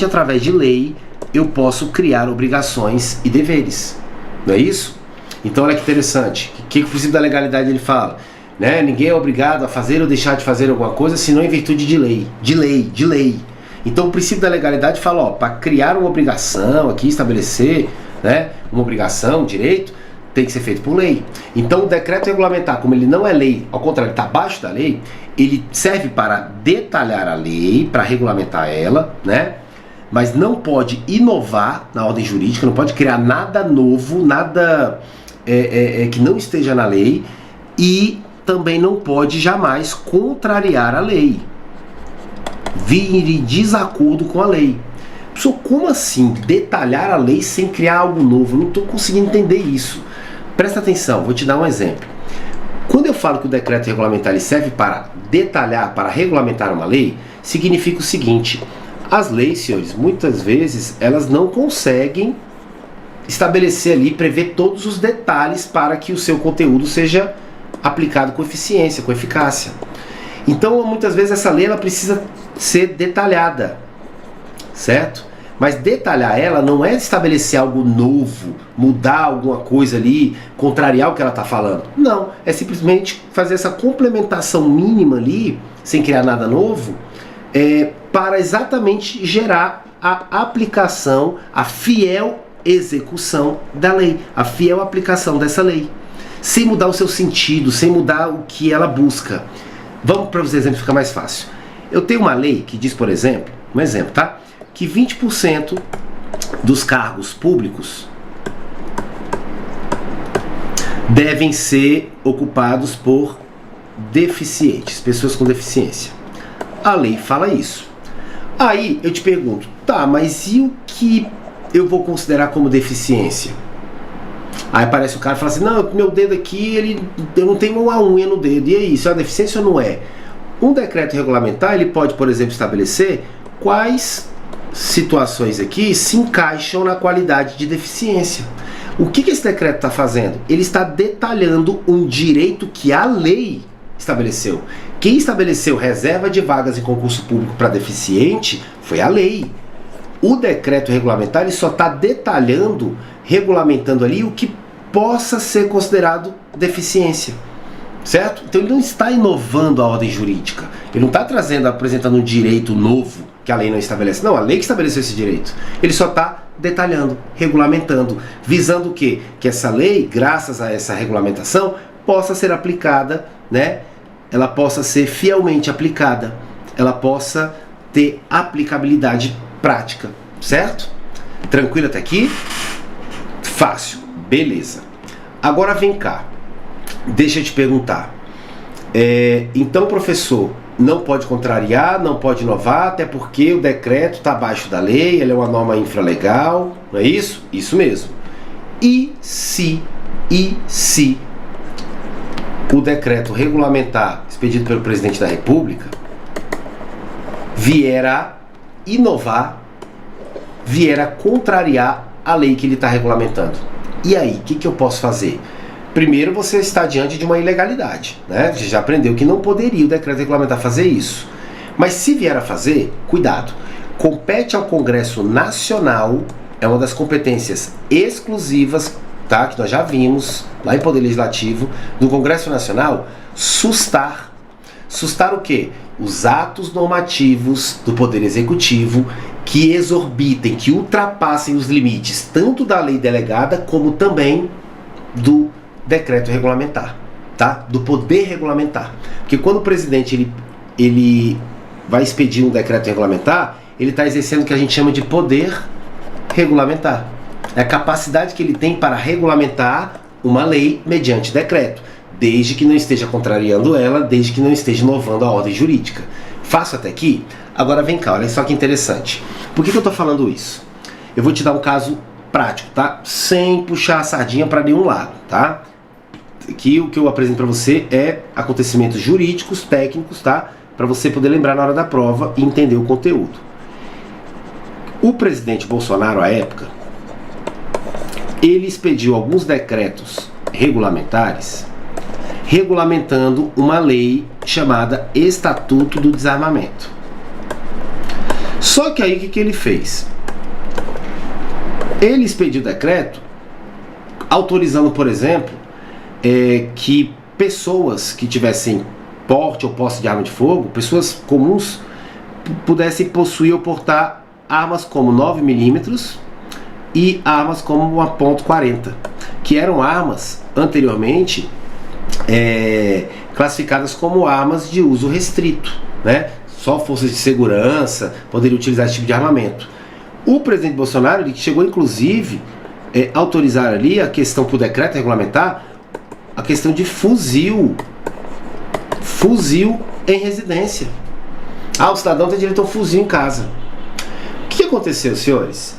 através de lei, eu posso criar obrigações e deveres. Não é isso? Então olha que interessante. O que o princípio da legalidade ele fala? Né? Ninguém é obrigado a fazer ou deixar de fazer alguma coisa, senão em virtude de lei. De lei. Então o princípio da legalidade fala, ó, para criar uma obrigação aqui, estabelecer, né, uma obrigação, um direito, tem que ser feito por lei. Então o decreto regulamentar, como ele não é lei, ao contrário, está abaixo da lei, ele serve para detalhar a lei, para regulamentar ela, né? Mas não pode inovar na ordem jurídica, não pode criar nada novo, nada que não esteja na lei, e também não pode jamais contrariar a lei, vir em desacordo com a lei. Pessoal, como assim detalhar a lei sem criar algo novo? Eu não estou conseguindo entender isso. Presta atenção, vou te dar um exemplo. Quando eu falo que o decreto regulamentar ele serve para detalhar, para regulamentar uma lei, significa o seguinte: as leis, senhores, muitas vezes elas não conseguem estabelecer ali, prever todos os detalhes para que o seu conteúdo seja aplicado com eficiência, com eficácia. Então, muitas vezes essa lei ela precisa ser detalhada, certo? Mas detalhar ela não é estabelecer algo novo, mudar alguma coisa ali, contrariar o que ela está falando. Não, é simplesmente fazer essa complementação mínima ali, sem criar nada novo, para exatamente gerar a aplicação, a fiel execução da lei, a fiel aplicação dessa lei, sem mudar o seu sentido, sem mudar o que ela busca. Vamos para os exemplos ficar mais fácil. Eu tenho uma lei que diz, por exemplo, um exemplo, tá? Que 20% dos cargos públicos devem ser ocupados por deficientes, pessoas com deficiência. A lei fala isso. Aí eu te pergunto, tá, mas e o que eu vou considerar como deficiência? Aí aparece o cara e fala assim, não, meu dedo aqui, eu não tenho uma unha no dedo. E aí, isso é uma deficiência ou não é? Um decreto regulamentar, ele pode, por exemplo, estabelecer quais situações aqui se encaixam na qualidade de deficiência. O que esse decreto está fazendo? Ele está detalhando um direito que a lei estabeleceu. Quem estabeleceu reserva de vagas em concurso público para deficiente foi a lei. O decreto regulamentar ele só está detalhando, regulamentando ali o que possa ser considerado deficiência, certo? Então ele não está inovando a ordem jurídica, ele não está apresentando um direito novo que a lei não estabelece. Não, a lei que estabeleceu esse direito. Ele só está detalhando, regulamentando, visando o quê? Que essa lei, graças a essa regulamentação, possa ser aplicada, né? Ela possa ser fielmente aplicada, ela possa ter aplicabilidade prática, certo? Tranquilo até aqui? Fácil, beleza. Agora vem cá, deixa eu te perguntar. Então, professor, não pode contrariar, não pode inovar, até porque o decreto está abaixo da lei, ele é uma norma infralegal, não é isso? Isso mesmo. E se o decreto regulamentar, expedido pelo presidente da República, vier a inovar, vier a contrariar a lei que ele está regulamentando? E aí, o que eu posso fazer? Primeiro, você está diante de uma ilegalidade, né? Você já aprendeu que não poderia o decreto regulamentar fazer isso. Mas se vier a fazer, cuidado. Compete ao Congresso Nacional, é uma das competências exclusivas, tá? Que nós já vimos lá em Poder Legislativo, do Congresso Nacional, sustar o quê? Os atos normativos do Poder Executivo que exorbitem, que ultrapassem os limites tanto da lei delegada como também do decreto regulamentar, tá? Do poder regulamentar. Porque quando o presidente ele vai expedir um decreto regulamentar, ele está exercendo o que a gente chama de poder regulamentar. É a capacidade que ele tem para regulamentar uma lei mediante decreto, desde que não esteja contrariando ela, desde que não esteja inovando a ordem jurídica. Faço até aqui? Agora vem cá, olha só que interessante. Por que eu estou falando isso? Eu vou te dar um caso prático, tá? Sem puxar a sardinha para nenhum lado, tá? Aqui o que eu apresento para você é acontecimentos jurídicos, técnicos, tá? Para você poder lembrar na hora da prova e entender o conteúdo. O presidente Bolsonaro, à época, ele expediu alguns decretos regulamentares regulamentando uma lei chamada Estatuto do Desarmamento. Só que aí o que ele fez? Ele expediu decreto autorizando, por exemplo, que pessoas que tivessem porte ou posse de arma de fogo, pessoas comuns, pudessem possuir ou portar armas como 9mm e armas como a .40, que eram armas anteriormente classificadas como armas de uso restrito, né? Só forças de segurança poderiam utilizar esse tipo de armamento. O presidente Bolsonaro ele chegou inclusive a autorizar ali a questão por decreto regulamentar a questão de fuzil em residência. O cidadão tem direito a um fuzil em casa. O que aconteceu, senhores?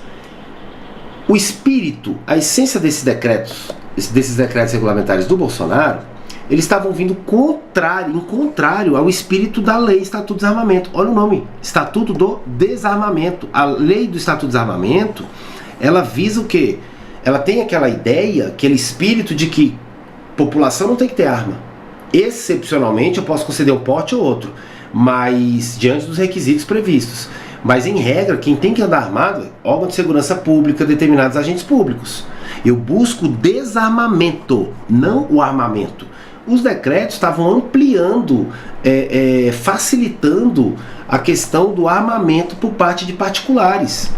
O espírito, a essência desses decretos regulamentares do Bolsonaro, eles estavam vindo em contrário ao espírito da lei Estatuto do Desarmamento. Olha o nome, Estatuto do Desarmamento. A lei do Estatuto do Desarmamento, ela visa o quê? Ela tem aquela ideia, aquele espírito de que população não tem que ter arma. Excepcionalmente eu posso conceder um porte ou outro, mas diante dos requisitos previstos. Mas em regra, quem tem que andar armado é órgão de segurança pública, determinados agentes públicos. Eu busco desarmamento, não o armamento. Os decretos estavam ampliando, facilitando a questão do armamento por parte de particulares.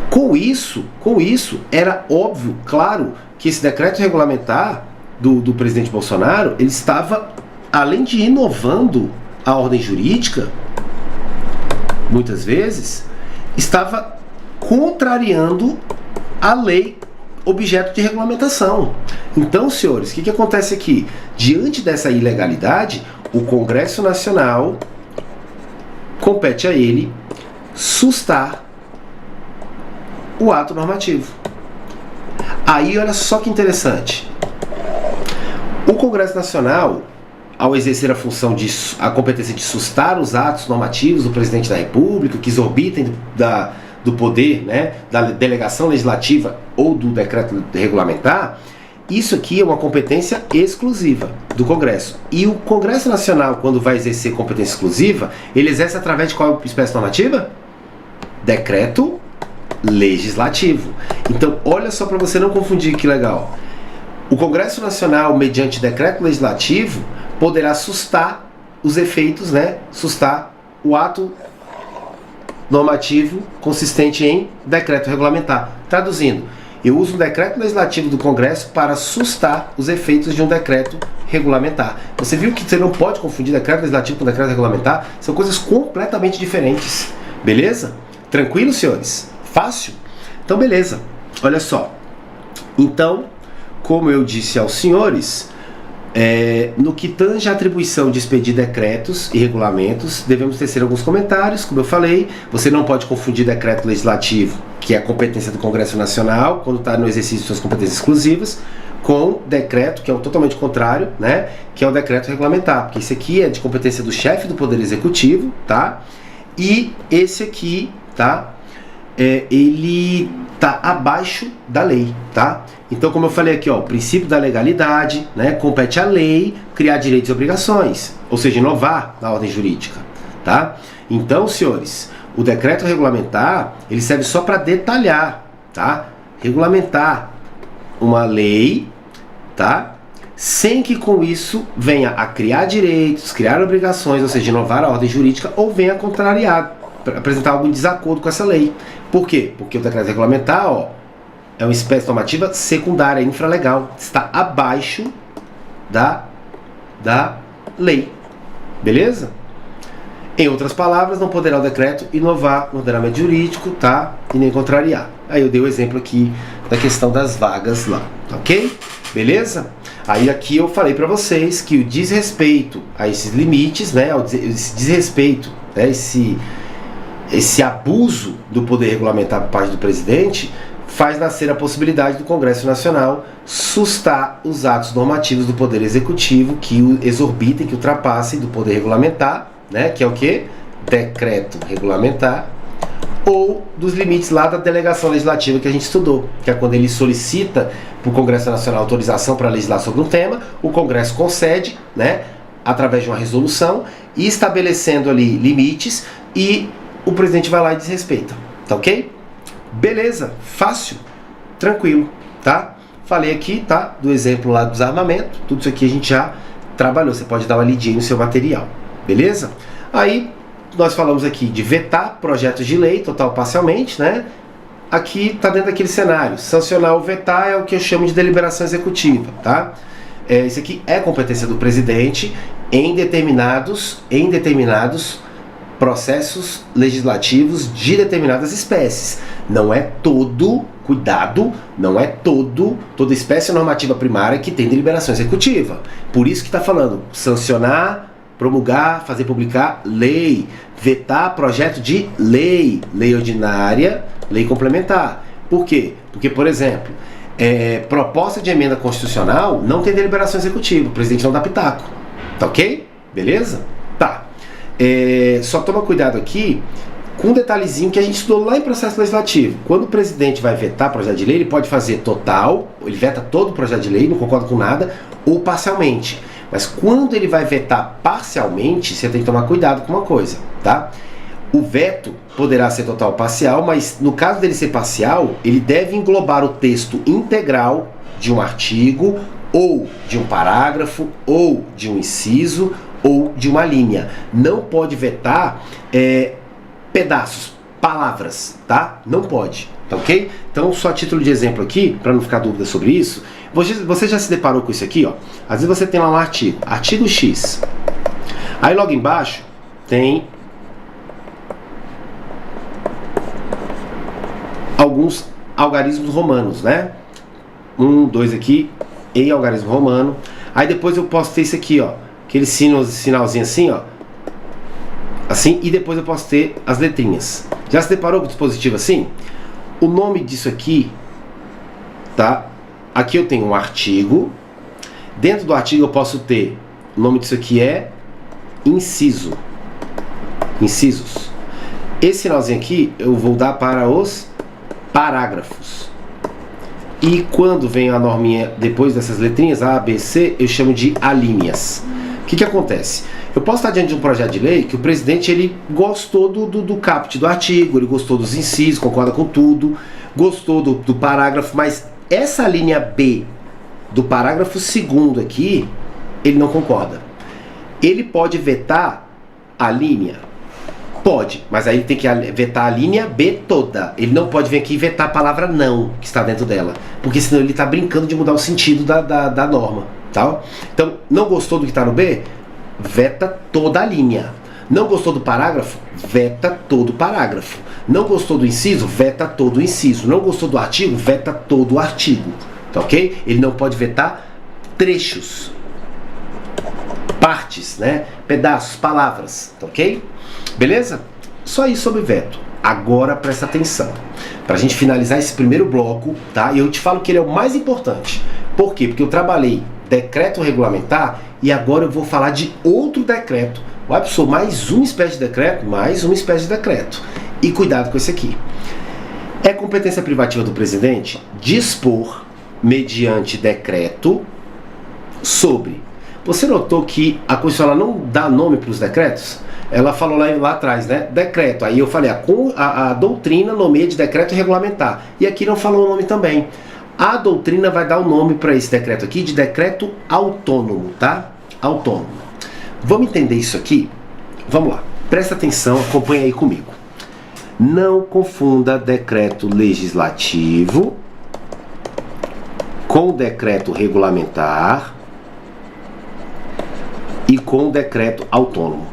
Com isso, era óbvio, claro, que esse decreto regulamentar do presidente Bolsonaro, ele estava, além de inovando a ordem jurídica, muitas vezes, estava contrariando a lei objeto de regulamentação. Então, senhores, o que acontece aqui? Diante dessa ilegalidade, o Congresso Nacional compete a ele sustar o ato normativo. Aí, olha só que interessante. O Congresso Nacional, ao exercer a competência de sustar os atos normativos do presidente da República, que exorbitem do poder, né, da delegação legislativa ou do decreto regulamentar, isso aqui é uma competência exclusiva do Congresso. E o Congresso Nacional, quando vai exercer competência exclusiva, ele exerce através de qual espécie normativa? Decreto legislativo. Então, olha só para você não confundir, que legal. O Congresso Nacional, mediante decreto legislativo, poderá sustar os efeitos, né? Sustar o ato normativo consistente em decreto regulamentar. Traduzindo, eu uso um decreto legislativo do Congresso para sustar os efeitos de um decreto regulamentar. Você viu que você não pode confundir decreto legislativo com decreto regulamentar? São coisas completamente diferentes. Beleza? Tranquilo, senhores? Fácil? Então, beleza. Olha só. Então, como eu disse aos senhores, no que tange a atribuição de expedir decretos e regulamentos, devemos tecer alguns comentários. Como eu falei, você não pode confundir decreto legislativo, que é a competência do Congresso Nacional, quando está no exercício de suas competências exclusivas, com decreto, que é o totalmente contrário, né? Que é o decreto regulamentar, porque esse aqui é de competência do chefe do Poder Executivo, tá? E esse aqui, tá? Ele está abaixo da lei, tá? Então, como eu falei aqui, ó, o princípio da legalidade, né, compete à lei criar direitos e obrigações, ou seja, inovar na ordem jurídica, tá? Então, senhores, o decreto regulamentar, ele serve só para detalhar, tá? Regulamentar uma lei, tá? Sem que com isso venha a criar direitos, criar obrigações, ou seja, inovar a ordem jurídica, ou venha contrariar apresentar algo em desacordo com essa lei. Por quê? Porque o decreto regulamentar, ó, é uma espécie normativa secundária, infralegal, está abaixo da lei. Beleza? Em outras palavras, não poderá o decreto inovar no ordenamento jurídico, tá? E nem contrariar. Aí eu dei o exemplo aqui da questão das vagas lá, ok? Beleza? Aí aqui eu falei para vocês que o desrespeito a esses limites, né? Esse desrespeito, né? Esse abuso do poder regulamentar por parte do presidente faz nascer a possibilidade do Congresso Nacional sustar os atos normativos do Poder Executivo que o exorbitem, que ultrapassem do poder regulamentar, né, que é o que? Decreto regulamentar, ou dos limites lá da delegação legislativa que a gente estudou, que é quando ele solicita para o Congresso Nacional autorização para legislar sobre um tema, o Congresso concede, né, através de uma resolução, e estabelecendo ali limites, e o presidente vai lá e desrespeita, tá ok? Beleza, fácil, tranquilo, tá? Falei aqui, tá? Do exemplo lá do desarmamento, tudo isso aqui a gente já trabalhou, você pode dar uma lidinha no seu material, beleza? Aí, nós falamos aqui de vetar projetos de lei, total ou parcialmente, né? Aqui tá dentro daquele cenário, sancionar ou vetar é o que eu chamo de deliberação executiva, tá? Isso aqui é competência do presidente em determinados processos legislativos de determinadas espécies. Não é todo, cuidado, não é toda espécie normativa primária que tem deliberação executiva. Por isso que está falando sancionar, promulgar, fazer publicar lei, vetar projeto de lei, lei ordinária, lei complementar. Por quê? Porque, por exemplo, proposta de emenda constitucional não tem deliberação executiva, o presidente não dá pitaco. Tá ok? Beleza? Tá. Só toma cuidado aqui com um detalhezinho que a gente estudou lá em processo legislativo. Quando o presidente vai vetar projeto de lei, ele pode fazer total, ele veta todo o projeto de lei, não concorda com nada, ou parcialmente. Mas quando ele vai vetar parcialmente, você tem que tomar cuidado com uma coisa, tá? O veto poderá ser total ou parcial, mas no caso dele ser parcial, ele deve englobar o texto integral de um artigo, ou de um parágrafo, ou de um inciso, ou de uma linha. Não pode vetar pedaços, palavras, tá? Não pode, tá ok? Então, só a título de exemplo aqui, para não ficar dúvida sobre isso, você já se deparou com isso aqui, ó? Às vezes você tem lá um artigo X. Aí logo embaixo tem alguns algarismos romanos, né? 1, 2 aqui, em algarismo romano. Aí depois eu posso ter isso aqui, ó, aquele sinalzinho assim, ó, assim, e depois eu posso ter as letrinhas. Já se deparou com o dispositivo assim? O nome disso aqui, tá? Aqui eu tenho um artigo. Dentro do artigo eu posso ter, o nome disso aqui é inciso. Incisos. Esse sinalzinho aqui eu vou dar para os parágrafos. E quando vem a norminha depois dessas letrinhas, A, B, C, eu chamo de alíneas. O que acontece? Eu posso estar diante de um projeto de lei que o presidente ele gostou do caput do artigo, ele gostou dos incisos, concorda com tudo, gostou do parágrafo, mas essa linha B do parágrafo 2º aqui, ele não concorda. Ele pode vetar a linha? Pode, mas aí ele tem que vetar a linha B toda. Ele não pode vir aqui e vetar a palavra não, que está dentro dela, porque senão ele está brincando de mudar o sentido da norma, tá? Então, não gostou do que está no B? Veta toda a linha. Não gostou do parágrafo? Veta todo o parágrafo. Não gostou do inciso? Veta todo o inciso. Não gostou do artigo? Veta todo o artigo, tá ok? Ele não pode vetar trechos, partes, né? Pedaços, palavras, tá ok? Beleza? Só isso sobre veto. Agora presta atenção, pra gente finalizar esse primeiro bloco, tá? E eu te falo que ele é o mais importante. Por quê? Porque eu trabalhei decreto regulamentar e agora eu vou falar de outro decreto. Olha, pessoal, mais uma espécie de decreto, mais uma espécie de decreto. E cuidado com esse aqui. É competência privativa do presidente dispor, mediante decreto, sobre... Você notou que a Constituição não dá nome para os decretos? Ela falou lá atrás, né? Decreto. Aí eu falei, a doutrina nomeia de decreto regulamentar. E aqui não falou o nome também. A doutrina vai dar o nome para esse decreto aqui de decreto autônomo, tá? Autônomo. Vamos entender isso aqui? Vamos lá. Presta atenção, acompanha aí comigo. Não confunda decreto legislativo com decreto regulamentar e com decreto autônomo.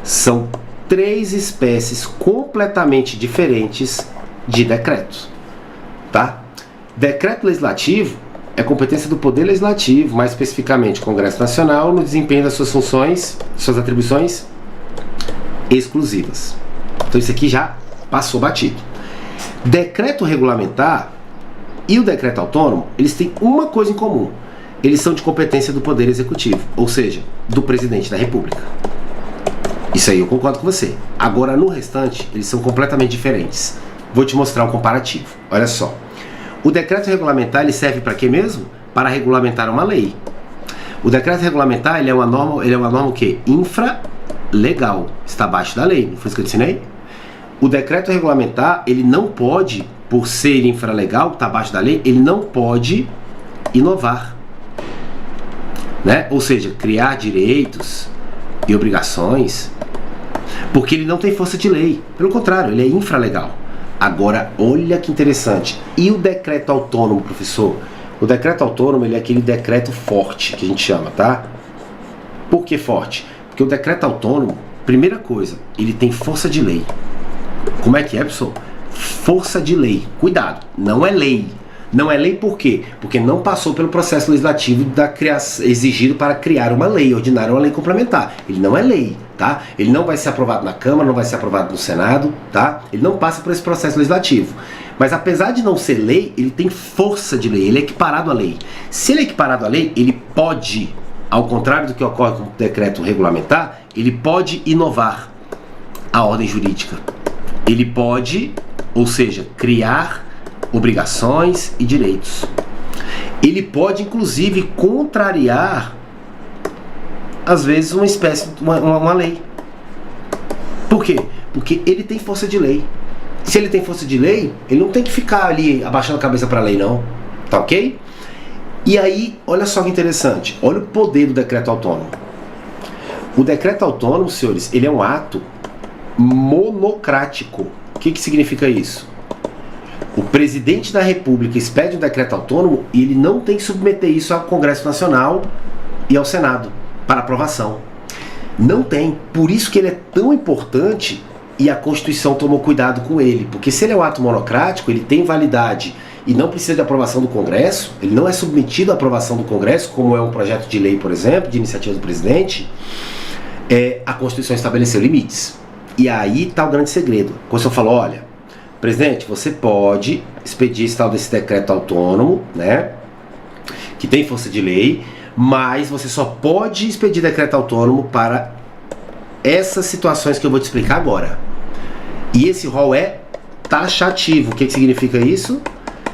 São três espécies completamente diferentes de decretos, tá? Decreto legislativo é competência do Poder Legislativo, mais especificamente o Congresso Nacional, no desempenho das suas funções, suas atribuições exclusivas. Então isso aqui já passou batido. Decreto regulamentar e o decreto autônomo, eles têm uma coisa em comum. Eles são de competência do Poder Executivo, ou seja, do Presidente da República. Isso aí eu concordo com você. Agora, no restante, eles são completamente diferentes. Vou te mostrar um comparativo. Olha só. O decreto regulamentar, ele serve para quê mesmo? Para regulamentar uma lei. O decreto regulamentar, ele é uma norma o quê? Infralegal. Está abaixo da lei. Não foi isso que eu te ensinei? O decreto regulamentar, ele não pode, por ser infralegal, está abaixo da lei, ele não pode inovar, né? Ou seja, criar direitos e obrigações, porque ele não tem força de lei. Pelo contrário, ele é infralegal. Agora, olha que interessante. E o decreto autônomo, professor? O decreto autônomo, ele é aquele decreto forte, que a gente chama, tá? Por que forte? Porque o decreto autônomo, primeira coisa, ele tem força de lei. Como é que é, professor? Força de lei. Cuidado, não é lei. Não é lei por quê? Porque não passou pelo processo legislativo exigido para criar uma lei ordinária, uma lei complementar. Ele não é lei, tá? Ele não vai ser aprovado na Câmara, não vai ser aprovado no Senado, tá? Ele não passa por esse processo legislativo. Mas apesar de não ser lei, ele tem força de lei, ele é equiparado à lei. Se ele é equiparado à lei, ele pode, ao contrário do que ocorre com o decreto regulamentar, ele pode inovar a ordem jurídica. Ele pode, ou seja, criar obrigações e direitos. Ele pode, inclusive, contrariar, às vezes, uma espécie, uma lei. Por quê? Porque ele tem força de lei. Se ele tem força de lei, ele não tem que ficar ali abaixando a cabeça para a lei, não. Tá ok? E aí, olha só que interessante. Olha o poder do decreto autônomo. O decreto autônomo, senhores, ele é um ato monocrático. O que significa isso? O presidente da República expede um decreto autônomo e ele não tem que submeter isso ao Congresso Nacional e ao Senado para aprovação. Não tem. Por isso que ele é tão importante e a Constituição tomou cuidado com ele. Porque se ele é um ato monocrático, ele tem validade e não precisa de aprovação do Congresso, ele não é submetido à aprovação do Congresso, como é um projeto de lei, por exemplo, de iniciativa do presidente, a Constituição estabeleceu limites. E aí está o grande segredo. A Constituição falou, olha, presidente, você pode expedir esse tal desse decreto autônomo, né, que tem força de lei, mas você só pode expedir decreto autônomo para essas situações que eu vou te explicar agora. E esse rol é taxativo. O que significa isso?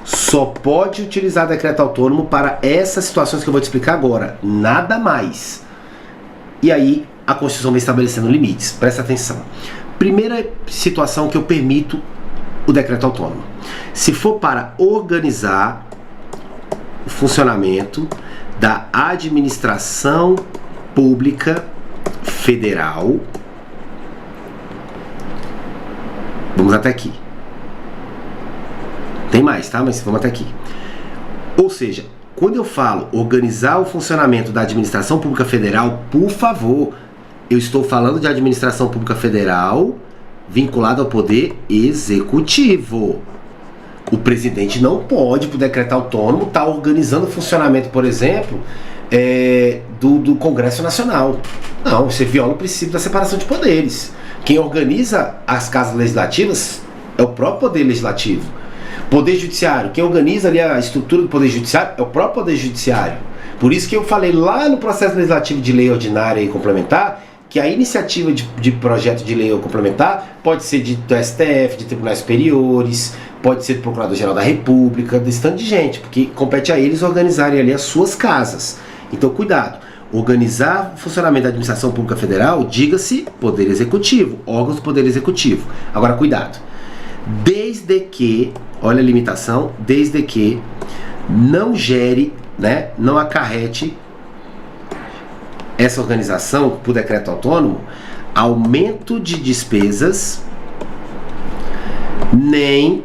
Só pode utilizar decreto autônomo para essas situações que eu vou te explicar agora. Nada mais. E aí a Constituição vem estabelecendo limites. Presta atenção. Primeira situação que eu permito o decreto autônomo. Se for para organizar o funcionamento da administração pública federal. Vamos até aqui. Tem mais, tá? Mas vamos até aqui. Ou seja, quando eu falo organizar o funcionamento da administração pública federal, por favor, eu estou falando de administração pública federal vinculada ao poder executivo. O presidente não pode, por decreto autônomo, estar organizando o funcionamento, por exemplo, do Congresso Nacional. Não, você viola o princípio da separação de poderes. Quem organiza as casas legislativas é o próprio Poder Legislativo. Poder Judiciário, quem organiza ali a estrutura do Poder Judiciário é o próprio Poder Judiciário. Por isso que eu falei lá no processo legislativo de lei ordinária e complementar que a iniciativa de projeto de lei ou complementar pode ser do STF, de tribunais superiores, pode ser do Procurador-Geral da República, desse tanto de gente, porque compete a eles organizarem ali as suas casas. Então, cuidado. Organizar o funcionamento da administração pública federal, diga-se Poder Executivo, órgãos do Poder Executivo. Agora, cuidado. Desde que, olha a limitação, desde que não gere, né, não acarrete essa organização, por decreto autônomo, aumento de despesas nem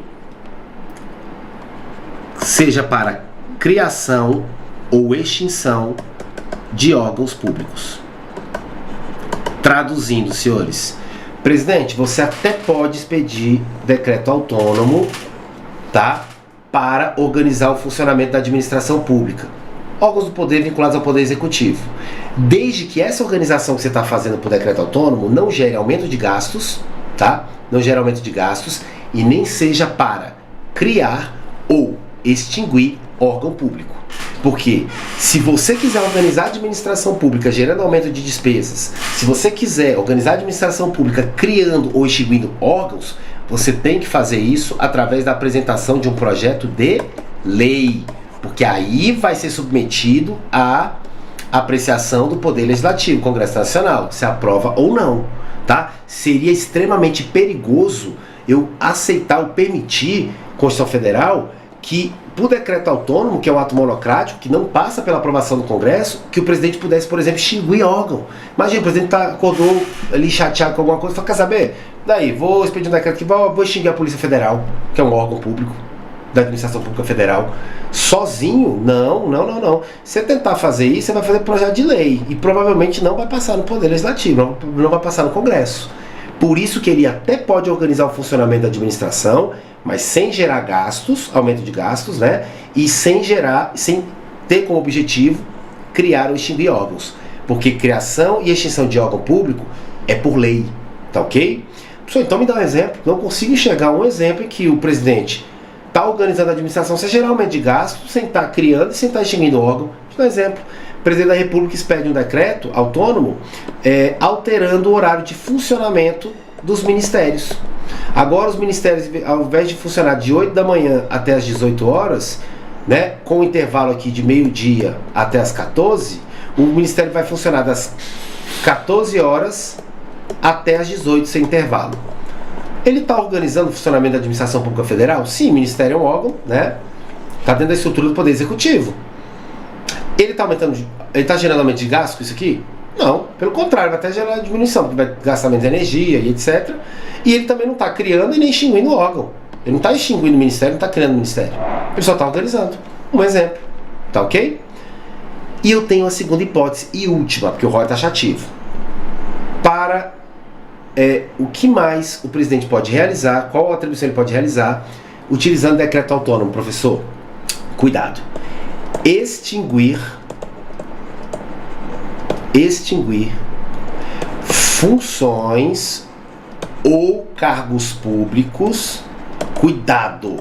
seja para criação ou extinção de órgãos públicos. Traduzindo, senhores, presidente, você até pode expedir decreto autônomo, tá, para organizar o funcionamento da administração pública, órgãos do poder vinculados ao poder executivo, desde que essa organização que você está fazendo por decreto autônomo não gere aumento de gastos, tá? Não gere aumento de gastos e nem seja para criar ou extinguir órgão público. Porque se você quiser organizar a administração pública gerando aumento de despesas, se você quiser organizar a administração pública criando ou extinguindo órgãos, você tem que fazer isso através da apresentação de um projeto de lei, porque aí vai ser submetido à apreciação do Poder Legislativo, Congresso Nacional, se aprova ou não, tá? Seria extremamente perigoso eu aceitar ou permitir, Constituição Federal, que por decreto autônomo, que é um ato monocrático, que não passa pela aprovação do Congresso, que o presidente pudesse, por exemplo, extinguir órgão. Imagina, o presidente acordou ali chateado com alguma coisa e falou, quer saber? Daí, vou expedir um decreto que vou extinguir a Polícia Federal, que é um órgão público da Administração Pública Federal. Sozinho? Não. Se você tentar fazer isso, você vai fazer projeto de lei e provavelmente não vai passar no Poder Legislativo, não vai passar no Congresso. Por isso que ele até pode organizar o funcionamento da administração, mas sem gerar gastos, aumento de gastos, né? E sem ter como objetivo criar ou extinguir órgãos. Porque criação e extinção de órgão público é por lei, tá ok? Pessoal, então me dá um exemplo. Não consigo enxergar um exemplo em que o presidente está organizando a administração sem gerar aumento de gastos, sem estar criando e sem estar extinguindo órgão. Vou dar um exemplo. O presidente da República expede um decreto autônomo alterando o horário de funcionamento dos ministérios. Agora os ministérios, ao invés de funcionar de 8 da manhã até as 18 horas, né, com um intervalo aqui de meio-dia até as 14, o ministério vai funcionar das 14 horas até as 18 sem intervalo. Ele está organizando o funcionamento da administração pública federal? Sim, o ministério é um órgão, né? Está dentro da estrutura do Poder Executivo. Ele está gerando aumento de gasto com isso aqui? Não, pelo contrário, vai até gerar diminuição, porque vai gastar menos energia e etc. E ele também não está criando e nem extinguindo o órgão. Ele não está extinguindo o ministério, não está criando o ministério. Ele só está organizando. Um exemplo. Tá ok? E eu tenho a segunda hipótese e última, porque o ROI é taxativo. Para o que mais o presidente pode realizar, qual atribuição ele pode realizar, utilizando decreto autônomo, professor? Cuidado. Extinguir funções ou cargos públicos, cuidado,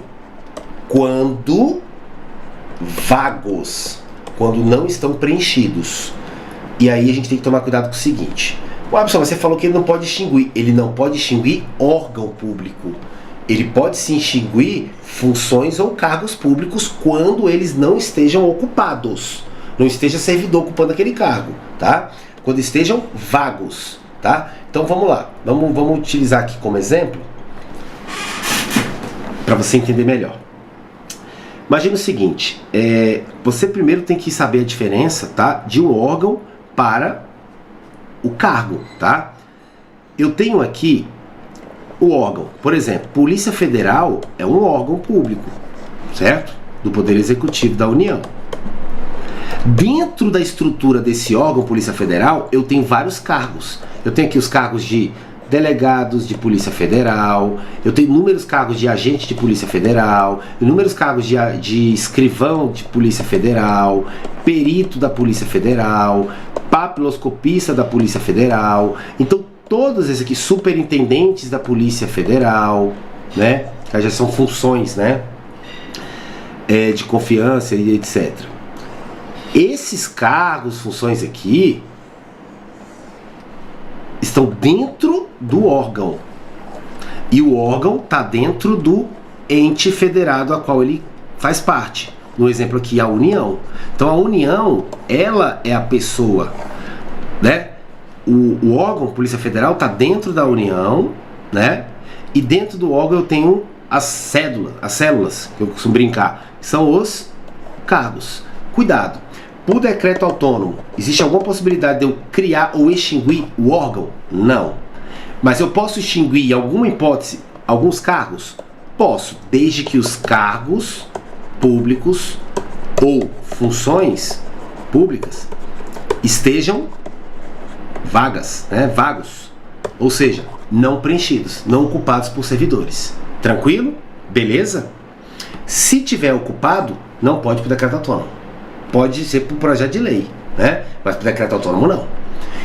quando vagos, quando não estão preenchidos. E aí a gente tem que tomar cuidado com o seguinte: pessoal, você falou que ele não pode extinguir órgão público. Ele pode se extinguir funções ou cargos públicos quando eles não estejam ocupados. Não esteja servidor ocupando aquele cargo, tá? Quando estejam vagos, tá? Então vamos lá, vamos utilizar aqui como exemplo para você entender melhor. Imagina o seguinte, você primeiro tem que saber a diferença, tá, de um órgão para o cargo, tá? Eu tenho aqui o órgão, por exemplo, Polícia Federal é um órgão público, certo? Do Poder Executivo da União. Dentro da estrutura desse órgão, Polícia Federal, eu tenho vários cargos. Eu tenho aqui os cargos de delegados de Polícia Federal, eu tenho inúmeros cargos de agente de Polícia Federal, inúmeros cargos de escrivão de Polícia Federal, perito da Polícia Federal, papiloscopista da Polícia Federal. Então, todos esses aqui, superintendentes da Polícia Federal, né? Que já são funções, né? De confiança e etc. Esses cargos, funções aqui, estão dentro do órgão. E o órgão está dentro do ente federado a qual ele faz parte. No exemplo aqui, a União. Então a União, ela é a pessoa, né? O órgão, Polícia Federal, está dentro da União, né? E dentro do órgão eu tenho as células, que eu costumo brincar, que são os cargos. Cuidado! Por decreto autônomo, existe alguma possibilidade de eu criar ou extinguir o órgão? Não. Mas eu posso extinguir, em alguma hipótese, alguns cargos? Posso, desde que os cargos públicos ou funções públicas estejam vagas, né, vagos, ou seja, não preenchidos, não ocupados por servidores. Tranquilo? Beleza? Se tiver ocupado, não pode por decreto autônomo. Pode ser por projeto de lei, né? Mas por decreto autônomo não.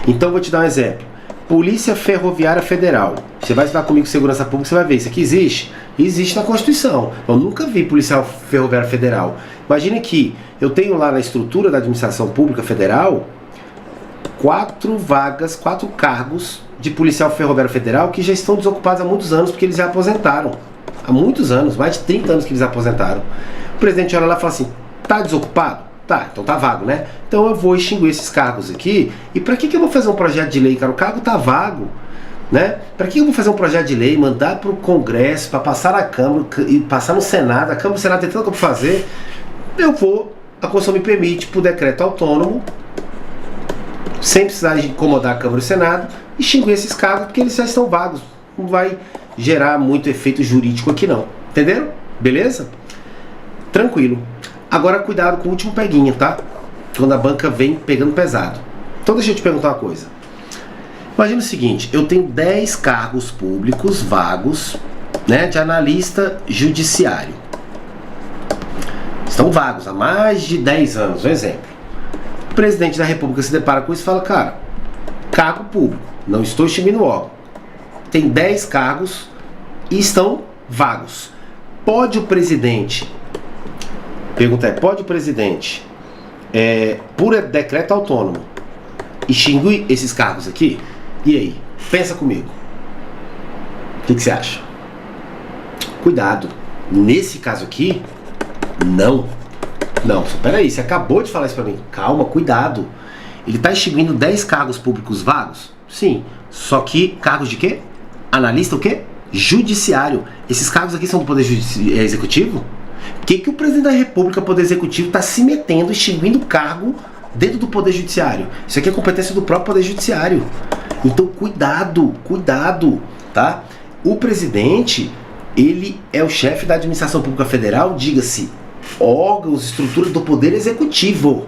Então vou te dar um exemplo. Polícia Ferroviária Federal. Você vai estudar comigo segurança pública, você vai ver. Isso aqui existe? Existe na Constituição. Eu nunca vi Polícia Ferroviária Federal. Imagine que eu tenho lá na estrutura da administração pública federal 4 vagas, 4 cargos de policial ferroviário federal que já estão desocupados há muitos anos porque eles já aposentaram. Há muitos anos, mais de 30 anos que eles aposentaram. O presidente olha lá e fala assim, tá desocupado? Tá, então tá vago, né? Então eu vou extinguir esses cargos aqui. E pra que eu vou fazer um projeto de lei, cara? O cargo tá vago, né? Pra que eu vou fazer um projeto de lei, mandar pro Congresso, pra passar na Câmara e passar no Senado? A Câmara e o Senado tem tanto que fazer. Eu vou, a Constituição me permite, por decreto autônomo, sem precisar de incomodar a Câmara e o Senado, extinguir esses cargos porque eles já estão vagos. Não vai gerar muito efeito jurídico aqui não. Entenderam? Beleza? Tranquilo. Agora cuidado com o último peguinha, tá? Quando a banca vem pegando pesado. Então deixa eu te perguntar uma coisa. Imagina o seguinte, eu tenho 10 cargos públicos vagos, né, de analista judiciário. Estão vagos há mais de 10 anos, um exemplo. O presidente da República se depara com isso e fala, cara, cargo público, não estou extinguindo o órgão. Tem 10 cargos e estão vagos. Pode o presidente, pergunta é, pode o presidente, por decreto autônomo, extinguir esses cargos aqui? E aí? Pensa comigo. O que você acha? Cuidado. Nesse caso aqui, não. Não, peraí, você acabou de falar isso pra mim. Calma, cuidado. Ele está extinguindo 10 cargos públicos vagos? Sim. Só que cargos de quê? Analista o quê? Judiciário. Esses cargos aqui são do Poder Executivo? Por que o presidente da República, Poder Executivo, está se metendo, extinguindo cargo dentro do Poder Judiciário? Isso aqui é competência do próprio Poder Judiciário. Então cuidado, cuidado, tá? O presidente, ele é o chefe da administração pública federal, diga-se, órgãos, estrutura do Poder Executivo.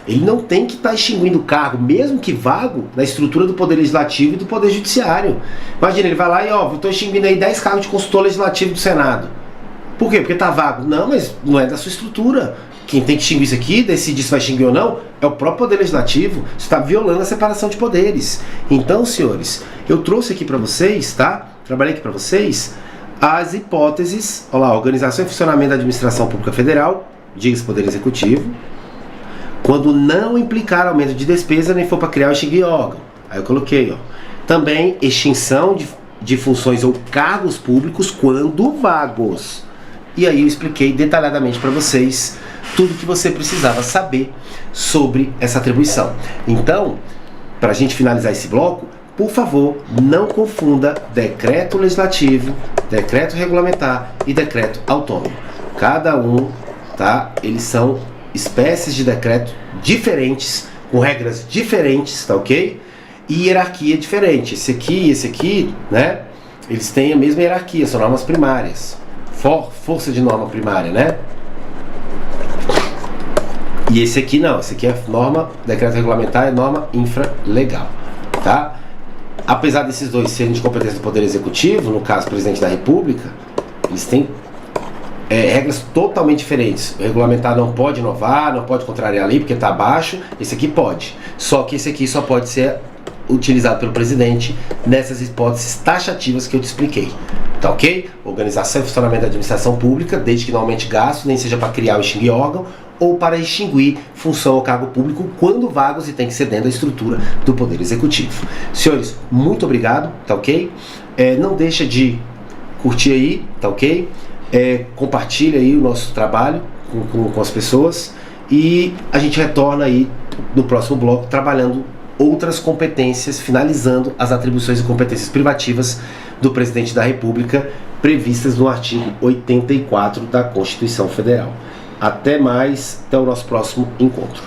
Ele não tem que estar extinguindo o cargo, mesmo que vago, na estrutura do Poder Legislativo e do Poder Judiciário. Imagina, ele vai lá e, ó, eu estou extinguindo aí 10 cargos de consultor legislativo do Senado. Por quê? Porque tá vago. Não, mas não é da sua estrutura. Quem tem que extinguir isso aqui, decidir se vai extinguir ou não, é o próprio Poder Legislativo. Você está violando a separação de poderes. Então, senhores, eu trouxe aqui para vocês, tá? Trabalhei aqui para vocês as hipóteses, olha lá, organização e funcionamento da administração pública federal, diga-se Poder Executivo, quando não implicar aumento de despesa nem for para criar ou extinguir órgão. Aí eu coloquei, ó. Também extinção de funções ou cargos públicos quando vagos. E aí eu expliquei detalhadamente para vocês tudo que você precisava saber sobre essa atribuição. Então, para a gente finalizar esse bloco, por favor, não confunda decreto legislativo, decreto regulamentar e decreto autônomo. Cada um, tá? Eles são espécies de decreto diferentes, com regras diferentes, tá ok? E hierarquia diferente. Esse aqui e esse aqui, né? Eles têm a mesma hierarquia, são normas primárias. Força de norma primária, né? E esse aqui não, esse aqui é norma, decreto regulamentar, é norma infralegal, tá? Apesar desses dois serem de competência do Poder Executivo, no caso, presidente da República, eles têm regras totalmente diferentes. O regulamentar não pode inovar, não pode contrariar a lei porque está abaixo, esse aqui pode. Só que esse aqui só pode ser utilizado pelo presidente nessas hipóteses taxativas que eu te expliquei. Tá ok? Organização e funcionamento da administração pública, desde que não aumente gasto, nem seja para criar ou extinguir órgão, ou para extinguir função ou cargo público quando vagos e tem que ser dentro da estrutura do Poder Executivo. Senhores, muito obrigado, tá ok? Não deixa de curtir aí, tá ok? Compartilha aí o nosso trabalho com as pessoas e a gente retorna aí no próximo bloco trabalhando outras competências, finalizando as atribuições e competências privativas do Presidente da República previstas no artigo 84 da Constituição Federal. Até mais, até o nosso próximo encontro.